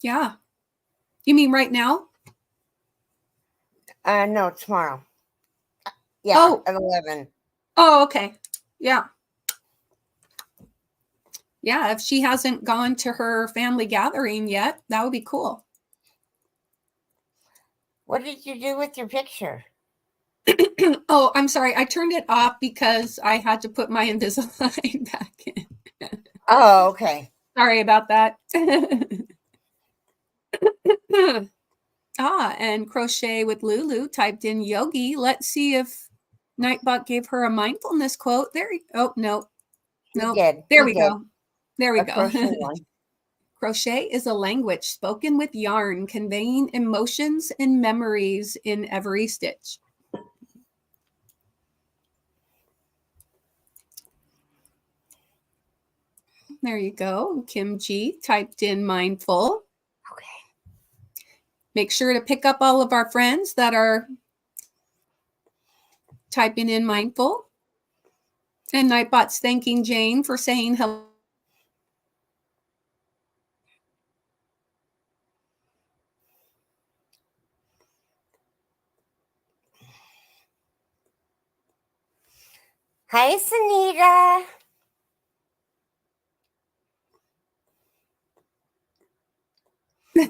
Yeah. You mean right now? No, tomorrow. Yeah, at 11. Oh, okay. Yeah. Yeah, if she hasn't gone to her family gathering yet, that would be cool. What did you do with your picture? Oh, I'm sorry. I turned it off because I had to put my Invisalign back in. Oh, okay. Sorry about that. And Crochet with Lulu typed in yogi. Let's see if Nightbot gave her a mindfulness quote. Oh, no. No. There we go. There we go. Crochet is a language spoken with yarn, conveying emotions and memories in every stitch. There you go. Kim G typed in mindful. Okay. Make sure to pick up all of our friends that are typing in mindful. And Nightbot's thanking Jane for saying hello. Hi, Sunita.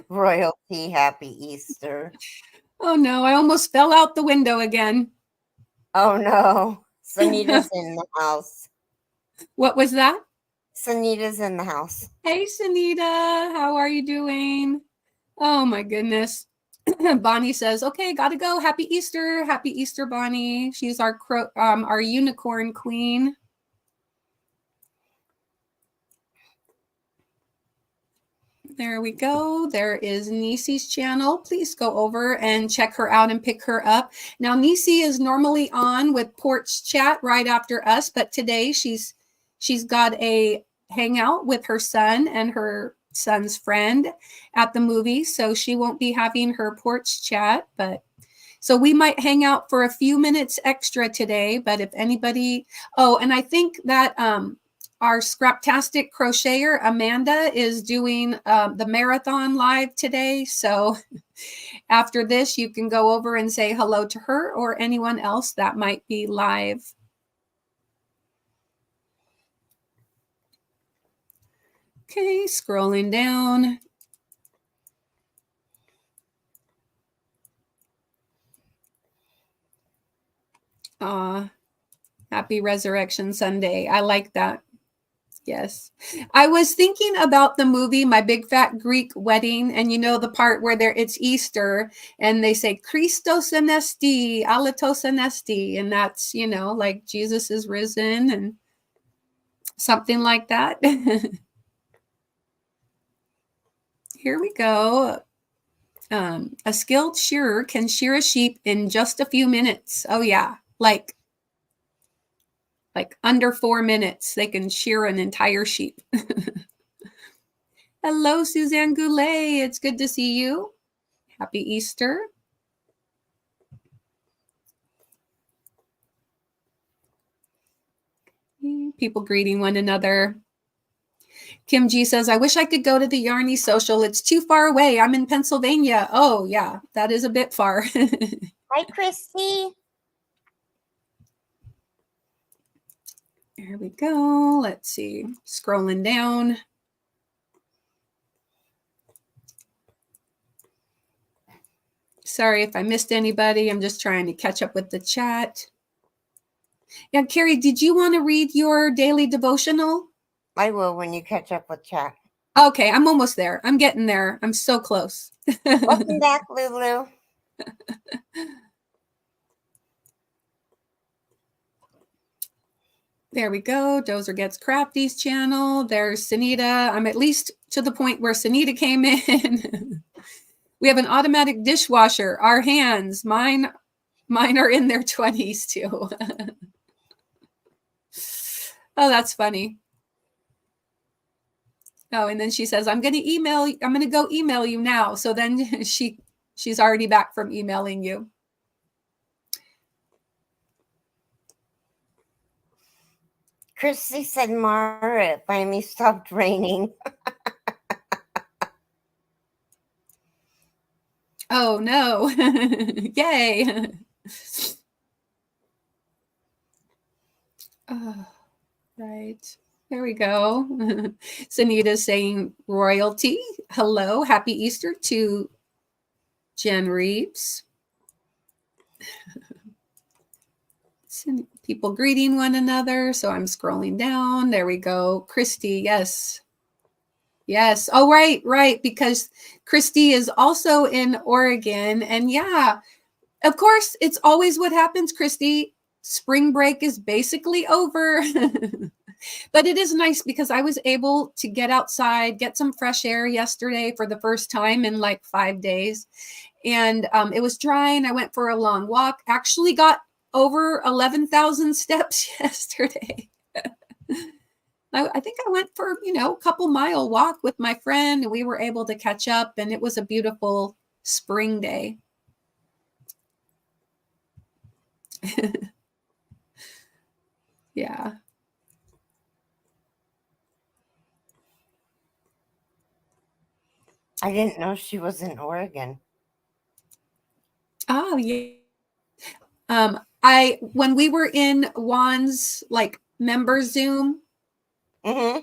Royalty, happy Easter. Oh no, I almost fell out the window again. Oh no, Sunita's in the house. What was that? Sunita's in the house. Hey, Sunita, how are you doing? Oh my goodness. Bonnie says, okay, gotta go. Happy Easter. Happy Easter, Bonnie. She's our unicorn queen. There we go. There is Nisi's channel. Please go over and check her out and pick her up. Now, Nisi is normally on with Porch Chat right after us, but today she's got a hangout with her son and her son's friend at the movie, so she won't be having her Porch Chat, but so we might hang out for a few minutes extra today. But if anybody, and I think that our Scraptastic crocheter, Amanda, is doing the marathon live today. So after this, you can go over and say hello to her or anyone else that might be live. Okay, scrolling down. Happy Resurrection Sunday. I like that. Yes. I was thinking about the movie My Big Fat Greek Wedding, and you know the part where it's Easter and they say Christos anesti, alatos anesti, and that's, like Jesus is risen and something like that. Here we go. A skilled shearer can shear a sheep in just a few minutes. Oh yeah, like under 4 minutes they can shear an entire sheep. Hello, Suzanne Goulet. It's good to see you. Happy Easter. People greeting one another. Kim G says, I wish I could go to the Yarny social. It's too far away. I'm in Pennsylvania. Oh, yeah, that is a bit far. Hi, Christy. There we go. Let's see. Scrolling down. Sorry if I missed anybody. I'm just trying to catch up with the chat. Yeah, Keri, did you want to read your daily devotional? I will when you catch up with chat. Okay, I'm almost there. I'm getting there. I'm so close. Welcome back, Lulu. There we go. Dozer Gets Crafty's channel. There's Sunita. I'm at least to the point where Sunita came in. We have an automatic dishwasher. Our hands. Mine are in their 20s too. Oh, that's funny. Oh, and then she says, I'm going to go email you now. So then she's already back from emailing you. Christy said, Mara, it finally stopped raining. Oh, no. Yay. Oh, right. There we go. Sunita's saying royalty. Hello. Happy Easter to Jen Reeves. People greeting one another. So I'm scrolling down. There we go. Christy. Yes. Yes. Oh, right. Because Christy is also in Oregon. And yeah, of course, it's always what happens, Christy. Spring break is basically over. But it is nice because I was able to get outside, get some fresh air yesterday for the first time in like 5 days. And it was dry and I went for a long walk. Actually got over 11,000 steps yesterday. I think I went for, a couple mile walk with my friend and we were able to catch up and it was a beautiful spring day. Yeah. I didn't know she was in Oregon. Oh, yeah. When we were in Juan's like member Zoom, I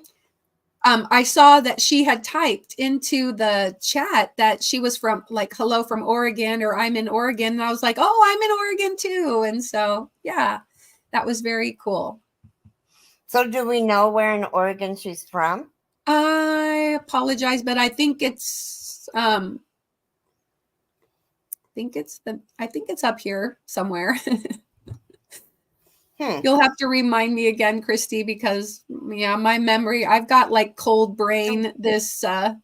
saw that she had typed into the chat that she was from like, hello from Oregon, or I'm in Oregon. And I was like, oh, I'm in Oregon too. And so, yeah, that was very cool. So do we know where in Oregon she's from? I apologize, but I think it's up here somewhere. You'll have to remind me again, Christy, because my memory, I've got like cold brain this. The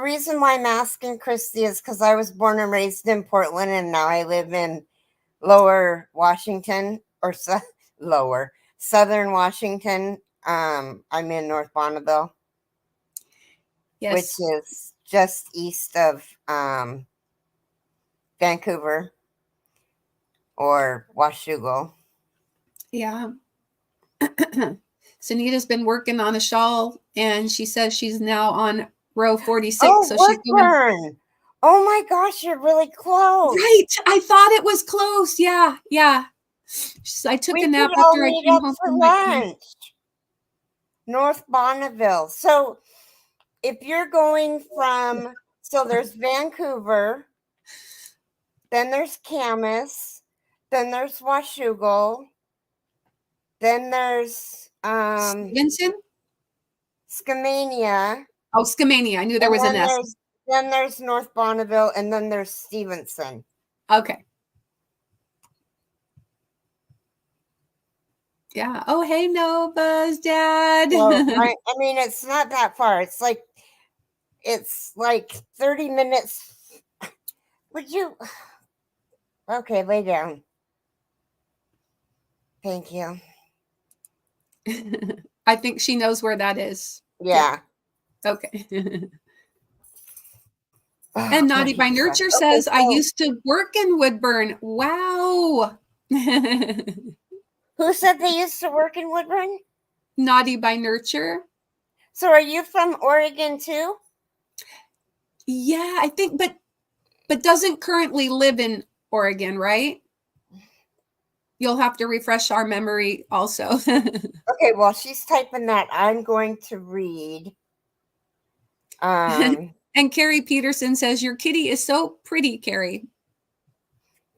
reason why I'm asking Christy is because I was born and raised in Portland and now I live in lower Washington or southern Washington. I'm in North Bonneville, Yes. Which is just east of Vancouver or Washougal. Yeah. Sunita's been working on a shawl and she says she's now on row 46. Oh, so she's doing... Oh my gosh, you're really close. Right. I thought it was close. Yeah. I took a nap after I came home from lunch. North Bonneville. So if you're going from, so there's Vancouver, then there's Camas, then there's Washougal, then there's Stevenson? Skamania. Oh, Skamania. I knew there And was an S. then there's North Bonneville, and then there's Stevenson. Okay. Yeah. Oh, hey, Nova's dad. Well, I mean, it's not that far. It's like 30 minutes. Would you? Okay, lay down. Thank you. I think she knows where that is. Yeah. Okay. Oh, And Naughty by Nurture says, I used to work in Woodburn. Wow. Who said they used to work in Woodburn? Naughty by Nurture. So are you from Oregon too? Yeah, I think, but doesn't currently live in Oregon, right? You'll have to refresh our memory also. Okay, while she's typing that, I'm going to read. And Carrie Peterson says, your kitty is so pretty, Carrie.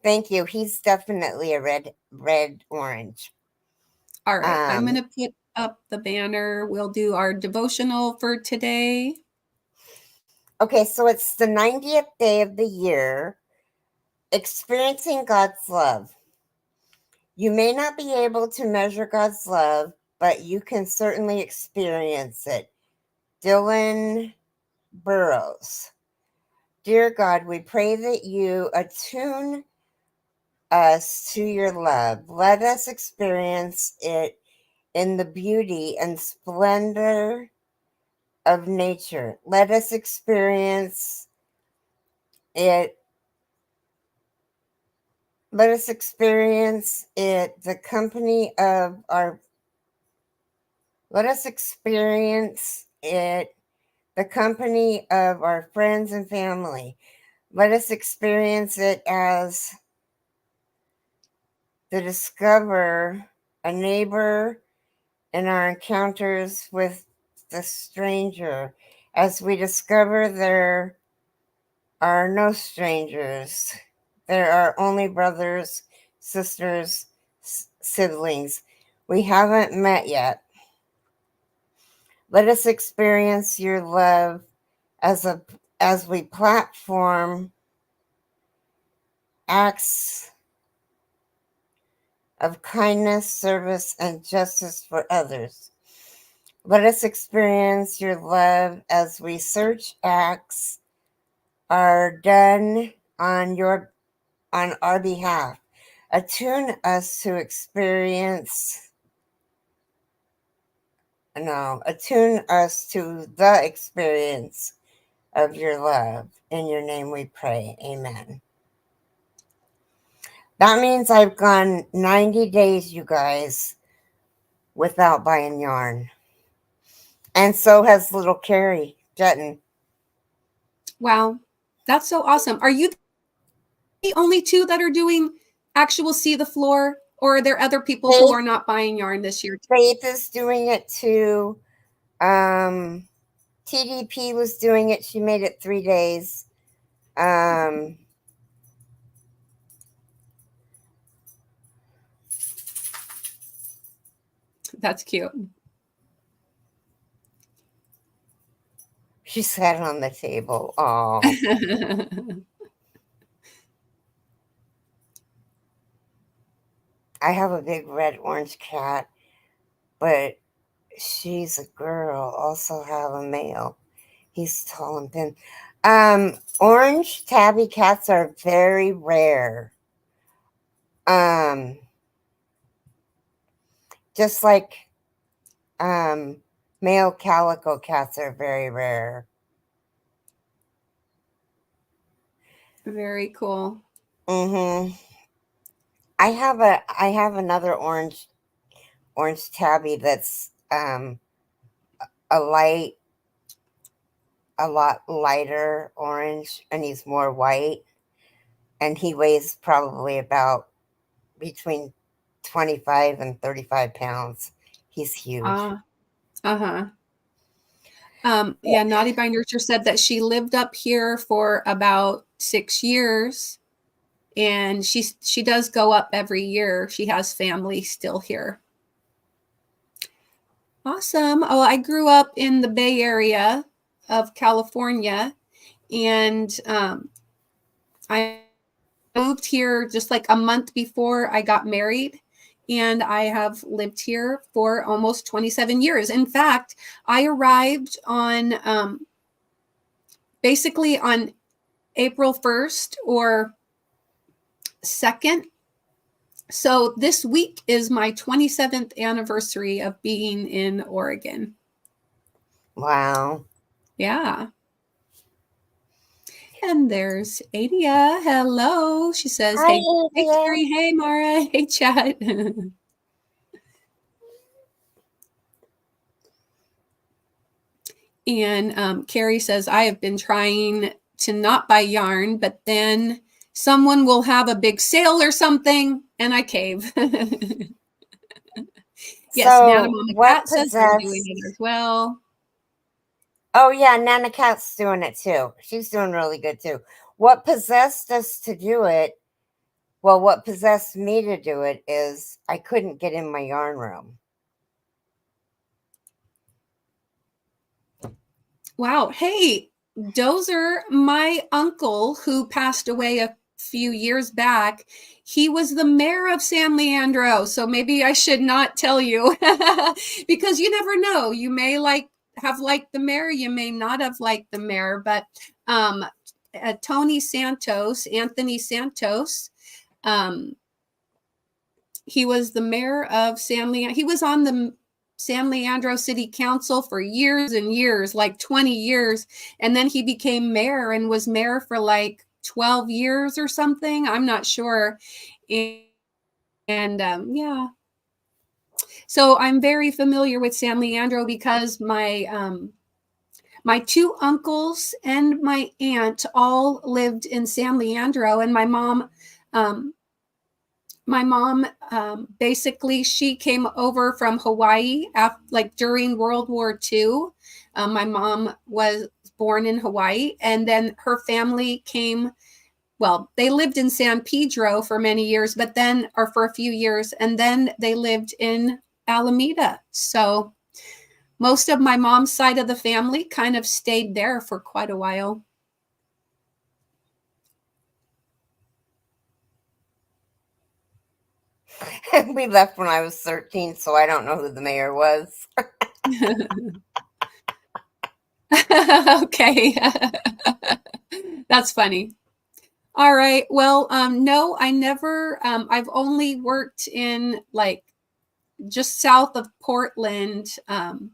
Thank you. He's definitely a red orange. All right, I'm going to put up the banner. We'll do our devotional for today. Okay, so it's the 90th day of the year, experiencing God's love. You may not be able to measure God's love, but you can certainly experience it. Dylan Burrows. Dear God, we pray that you attune us to your love. Let us experience it in the beauty and splendor of nature. Let us experience it. Let us experience it the company of our. Let us experience it the company of our friends and family. Let us experience it as the discover a neighbor in our encounters with the stranger, as we discover there are no strangers. There are only brothers, sisters, siblings we haven't met yet. Let us experience your love as we platform acts of kindness, service, and justice for others. Let us experience your love as we search acts are done on our behalf. Attune us to the experience of your love. In your name we pray. Amen. That means I've gone 90 days, you guys, without buying yarn. And so has little Keri Jutton. Wow, that's so awesome. Are you the only two that are doing actual See the Floor, or are there other people who are not buying yarn this year? Faith is doing it too. TDP was doing it. She made it 3 days. That's cute. She sat on the table. Oh. I have a big red orange cat, but she's a girl. Also have a male. He's tall and thin. Orange tabby cats are very rare. Just like male calico cats are very rare. Very cool. I have another orange tabby that's a lot lighter orange, and he's more white, and he weighs probably about between 25 and 35 pounds. He's huge. Yeah, Naughty by Nurture said that she lived up here for about 6 years, and she does go up every year. She has family still here. Awesome. Oh, I grew up in the Bay Area of California, and I moved here just like a month before I got married. And I have lived here for almost 27 years. In fact, I arrived on basically on April 1st or 2nd. So this week is my 27th anniversary of being in Oregon. Wow. Yeah. And there's Adia. Hello. She says, Hi, hey, hey, Adia. Keri. Hey, Mara. Hey, Chad. And Keri says, I have been trying to not buy yarn, but then someone will have a big sale or something, and I cave. Yes, Nana So, Mama what Cat says I'm doing possessed? it as well. Oh, yeah, Nana Cat's doing it too. She's doing really good too. What possessed us to do it? Well, what possessed me to do it is I couldn't get in my yarn room. Wow. Hey, Dozer, my uncle who passed away a few years back, he was the mayor of San Leandro. So maybe I should not tell you because you never know. You may have liked the mayor, you may not have liked the mayor, but Anthony Santos, um, he was the mayor of San Leandro. He was on the San Leandro City Council for years and years, like 20 years. And then he became mayor and was mayor for like 12 years or something. I'm not sure. And yeah. So I'm very familiar with San Leandro because my two uncles and my aunt all lived in San Leandro, and my mom basically she came over from Hawaii like during World War II. My mom was born in Hawaii, and then her family came. Well, they lived in San Pedro for many years, but then, or for a few years, and then they lived in Alameda. So most of my mom's side of the family kind of stayed there for quite a while. We left when I was 13, so I don't know who the mayor was. Okay. That's funny. All right. Well, no, I never, I've only worked in like just south of Portland, Tualatin,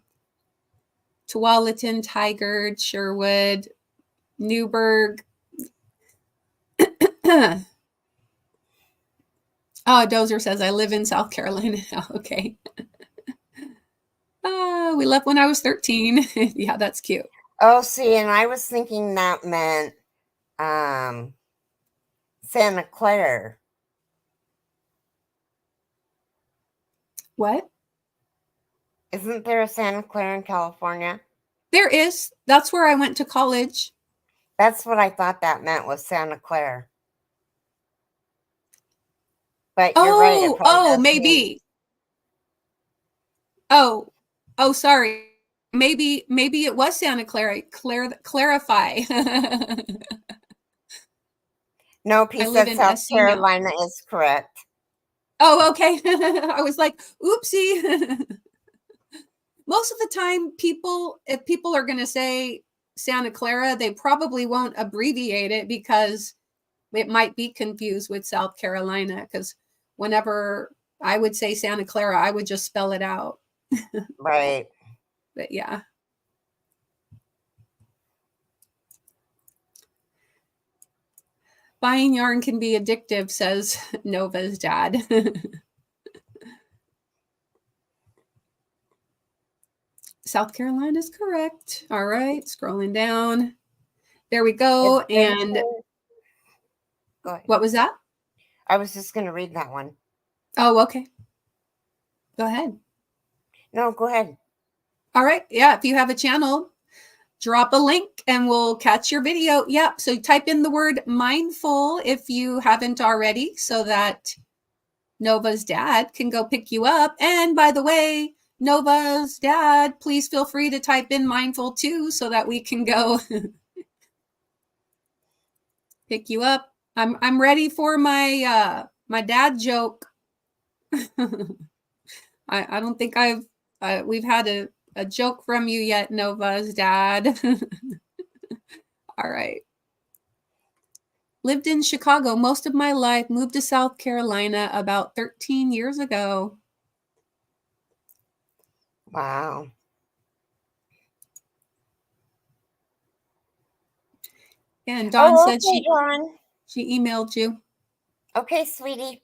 Tigard, Sherwood, Newburgh. Oh, Dozer says, I live in South Carolina now. Okay. We left when I was 13. Yeah, that's cute. Oh, see, and I was thinking that meant Santa Clara. What? Isn't there a Santa Clara in California? There is. That's where I went to college. That's what I thought that meant, was Santa Clara. But you're right, it probably Oh, does mean. maybe. Oh, sorry. Maybe it was Santa Clara. Clarify. Nope, he I live said in South SC now. Carolina is correct. Oh, okay. I was like, oopsie. Most of the time, if people are going to say Santa Clara, they probably won't abbreviate it because it might be confused with South Carolina. Because whenever I would say Santa Clara, I would just spell it out. Right. But yeah. Buying yarn can be addictive, says Nova's dad. South Carolina is correct. All right, scrolling down. There we go. And go ahead. What was that? I was just going to read that one. Oh, okay. Go ahead. No, go ahead. All right. Yeah, if you have a channel, drop a link and we'll catch your video. Yeah, so type in the word mindful if you haven't already so that Nova's dad can go pick you up. And by the way, Nova's dad, please feel free to type in mindful too so that we can go pick you up. I'm ready for my my dad joke. I don't think we've had a joke from you yet, Nova's dad. All right. Lived in Chicago most of my life, moved to South Carolina about 13 years ago. Wow. And Dawn said okay, Dawn. she emailed you. Okay, sweetie.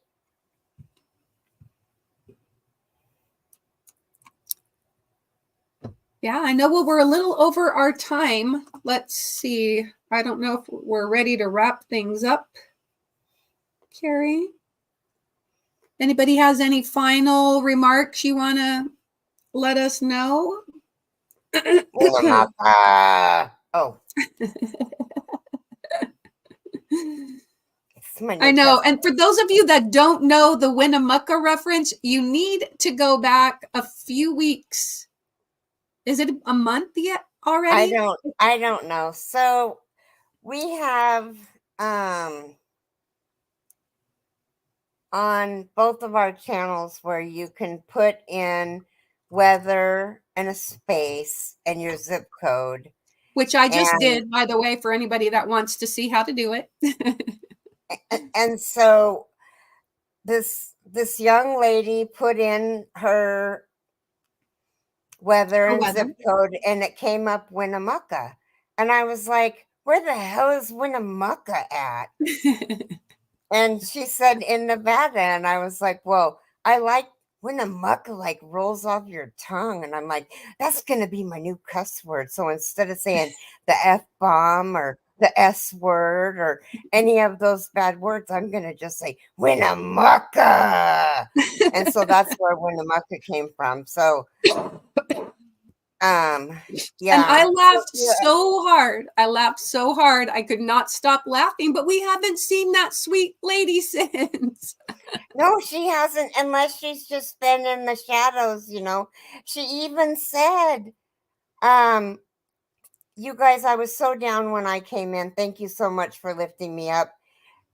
Yeah, I know. Well, we're a little over our time. Let's see. I don't know if we're ready to wrap things up. Keri, anybody has any final remarks you want to let us know? Oh. I know. And for those of you that don't know the Winnemucca reference, you need to go back a few weeks. Is it a month yet already? I don't know. So we have on both of our channels where you can put in weather and a space and your zip code. Which I just did, by the way, for anybody that wants to see how to do it. And so this young lady put in her weather and zip code, and it came up Winnemucca. And I was like, where the hell is Winnemucca at? And she said in Nevada. And I was like, well, I like Winnemucca, like rolls off your tongue. And I'm like, that's going to be my new cuss word. So instead of saying the F-bomb or the S word or any of those bad words, I'm going to just say Winnemucca. And so that's where Winnemucca came from. So yeah. And I laughed so hard. I could not stop laughing, but we haven't seen that sweet lady since. No, she hasn't, unless she's just been in the shadows, you know. She even said, you guys, I was so down when I came in. Thank you so much for lifting me up.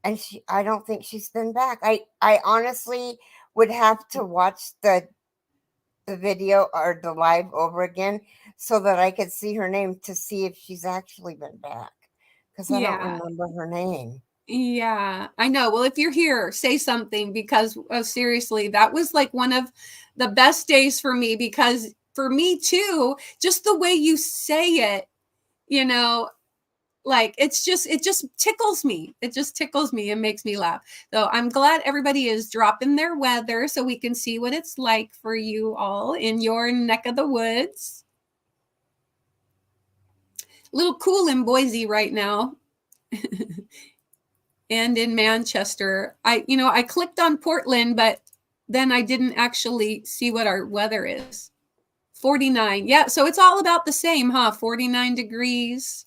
And I don't think she's been back. I honestly would have to watch the video or the live over again so that I could see her name to see if she's actually been back, because I don't remember her name. Yeah, I know. Well, if you're here, say something, because seriously, that was like one of the best days for me, because for me too, just the way you say it, you know, like it just tickles me. It just tickles me and makes me laugh. So I'm glad everybody is dropping their weather so we can see what it's like for you all in your neck of the woods. A little cool in Boise right now. And in Manchester. I clicked on Portland, but then I didn't actually see what our weather is. 49. Yeah, so it's all about the same, huh? 49 degrees,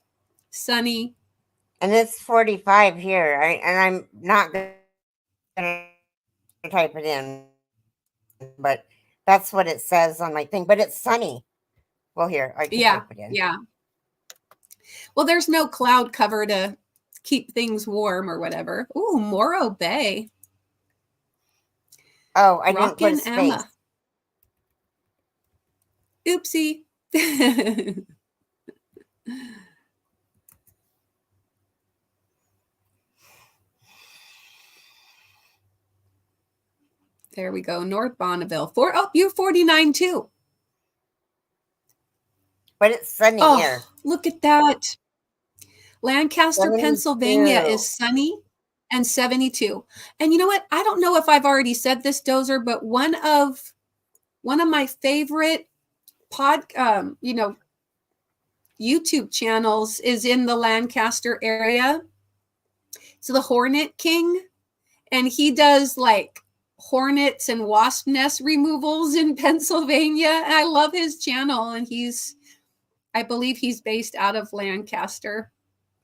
sunny. And it's 45 here. And I'm not going to type it in, but that's what it says on my thing. But it's sunny. Well, here, I can type it in. Yeah. Well, there's no cloud cover to keep things warm or whatever. Ooh, Morro Bay. Oh, I didn't put a space. Emma. Oopsie. There we go. North Bonneville. You're 49 too. But it's sunny here. Look at that. Lancaster, 72. Pennsylvania is sunny and 72. And you know what? I don't know if I've already said this, Dozer, but one of my favorite YouTube channels is in the Lancaster area. So the Hornet King, and he does like hornets and wasp nest removals in Pennsylvania. And I love his channel, and I believe he's based out of Lancaster.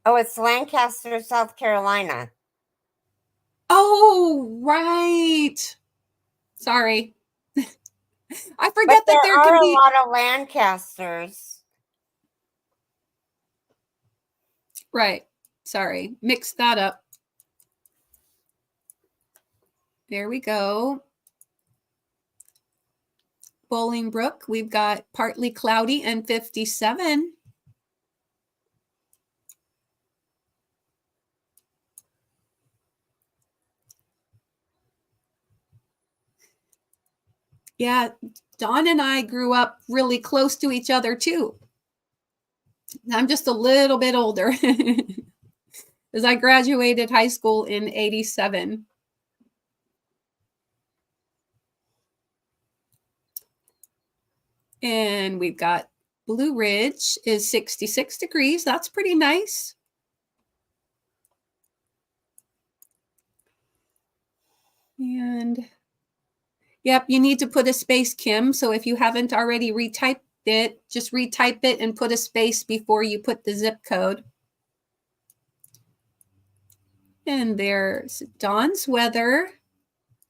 Oh, it's Lancaster, South Carolina. Oh, right. Sorry. I But forget that there there can are a be. lot of Lancasters. Right. Sorry. Mix that up. There we go. Bolingbrook, we've got partly cloudy and 57. Yeah, Dawn and I grew up really close to each other too. I'm just a little bit older as I graduated high school in 87. And we've got Blue Ridge is 66 degrees. That's pretty nice. And yep, you need to put a space, Kim. So if you haven't already retyped it, just retype it and put a space before you put the zip code. And there's Dawn's weather,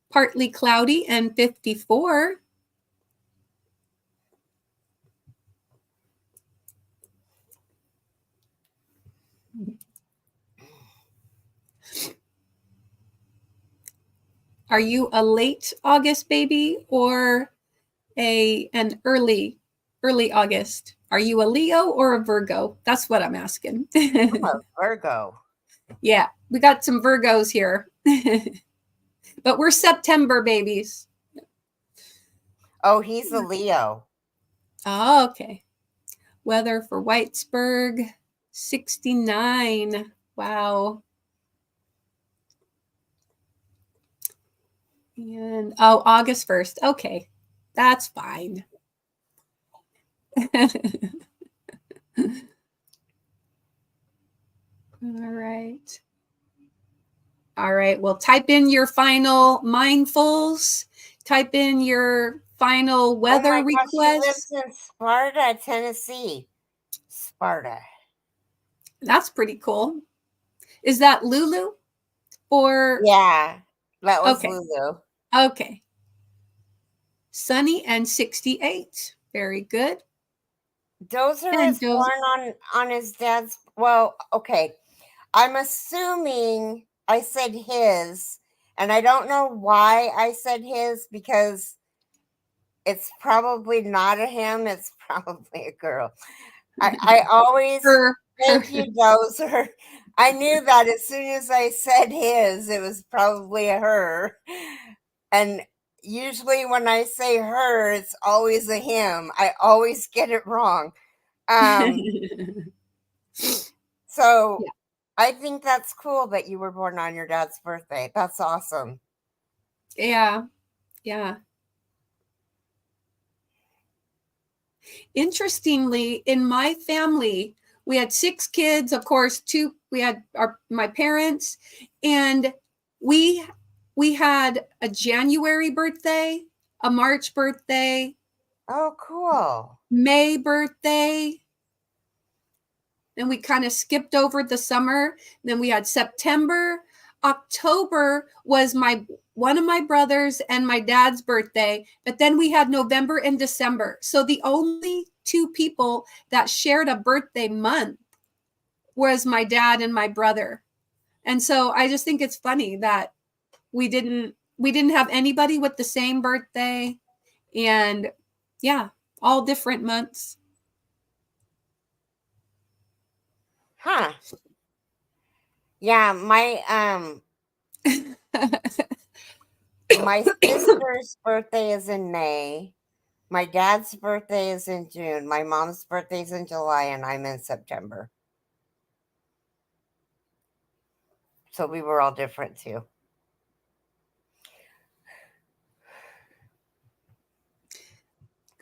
partly cloudy and 54. Are you a late August baby or an early August? Are you a Leo or a Virgo? That's what I'm asking. I'm a Virgo. Yeah, we got some Virgos here. But we're September babies. Oh, he's a Leo. Oh, okay. Weather for Whitesburg, 69. Wow. And August 1st. Okay. That's fine. All right. All right. Well, type in your final mindfuls. Type in your final weather Oh my gosh, he lives requests. in Sparta, Tennessee. Sparta. That's pretty cool. Is that Lulu or? Yeah, that was Okay. Lulu. Okay. Sunny and 68. Very good. Dozer And is born on his dad's. Well, okay. I'm assuming I said his, and I don't know why I said his because it's probably not a him. It's probably a girl. I always her. thank you, Dozer. I knew that as soon as I said his, it was probably a her. And usually when I say her, it's always a him. I always get it wrong. So Yeah. I think that's cool that you were born on your dad's birthday. That's awesome. Yeah. Yeah. Interestingly, in my family, we had 6 kids, of course, we had my parents, and we had a January birthday, a March birthday, Oh, cool. May birthday, and we kind of skipped over the summer. Then we had September. October was one of my brothers and my dad's birthday, but then we had November and December. So the only 2 people that shared a birthday month was my dad and my brother. And so I just think it's funny that we didn't have anybody with the same birthday, and yeah, all different months. Huh. Yeah, my sister's birthday is in May. My dad's birthday is in June. My mom's birthday is in July, and I'm in September. So we were all different too.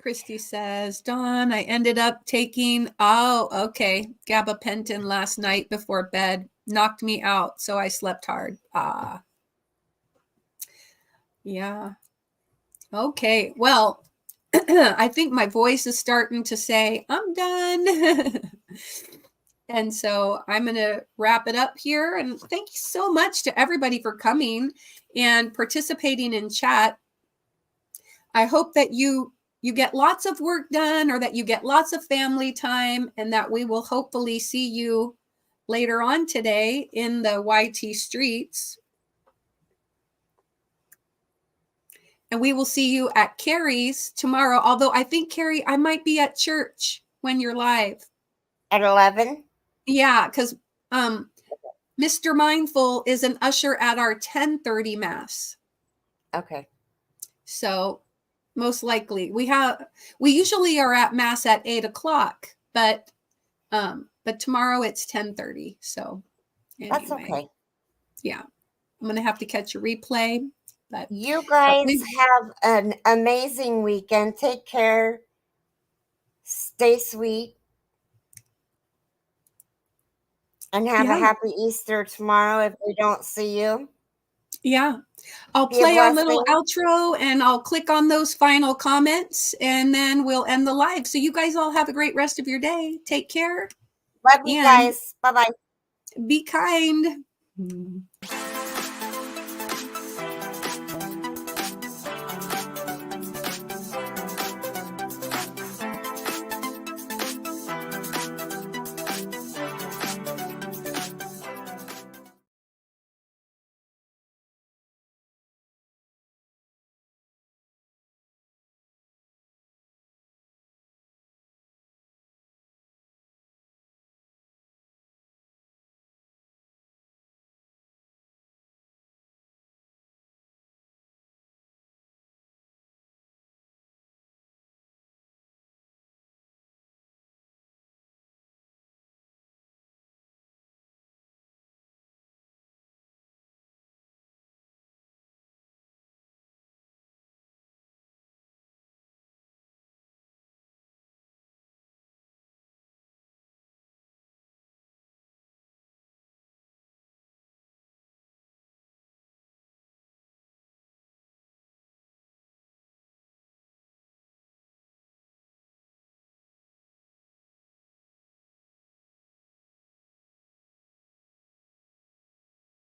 Christy says, Dawn, I ended up taking, gabapentin last night before bed. Knocked me out, so I slept hard. Yeah. Okay. Well, I think my voice is starting to say, I'm done. And so I'm going to wrap it up here. And thank you so much to everybody for coming and participating in chat. I hope that you get lots of work done, or that you get lots of family time, and that we will hopefully see you later on today in the YT streets. And we will see you at Keri's tomorrow. Although I think, Keri, I might be at church when you're live. At 11? Yeah, because Mr. Mindful is an usher at our 10:30 mass. Okay. So most likely we usually are at mass at 8:00, but tomorrow it's 10:30. So anyway, that's okay. Yeah, I'm gonna have to catch a replay. But you guys have an amazing weekend. Take care. Stay sweet. And have a happy Easter tomorrow if we don't see you. Yeah. I'll play our little outro, and I'll click on those final comments, and then we'll end the live. So you guys all have a great rest of your day. Take care. Love you guys. Bye-bye. Be kind.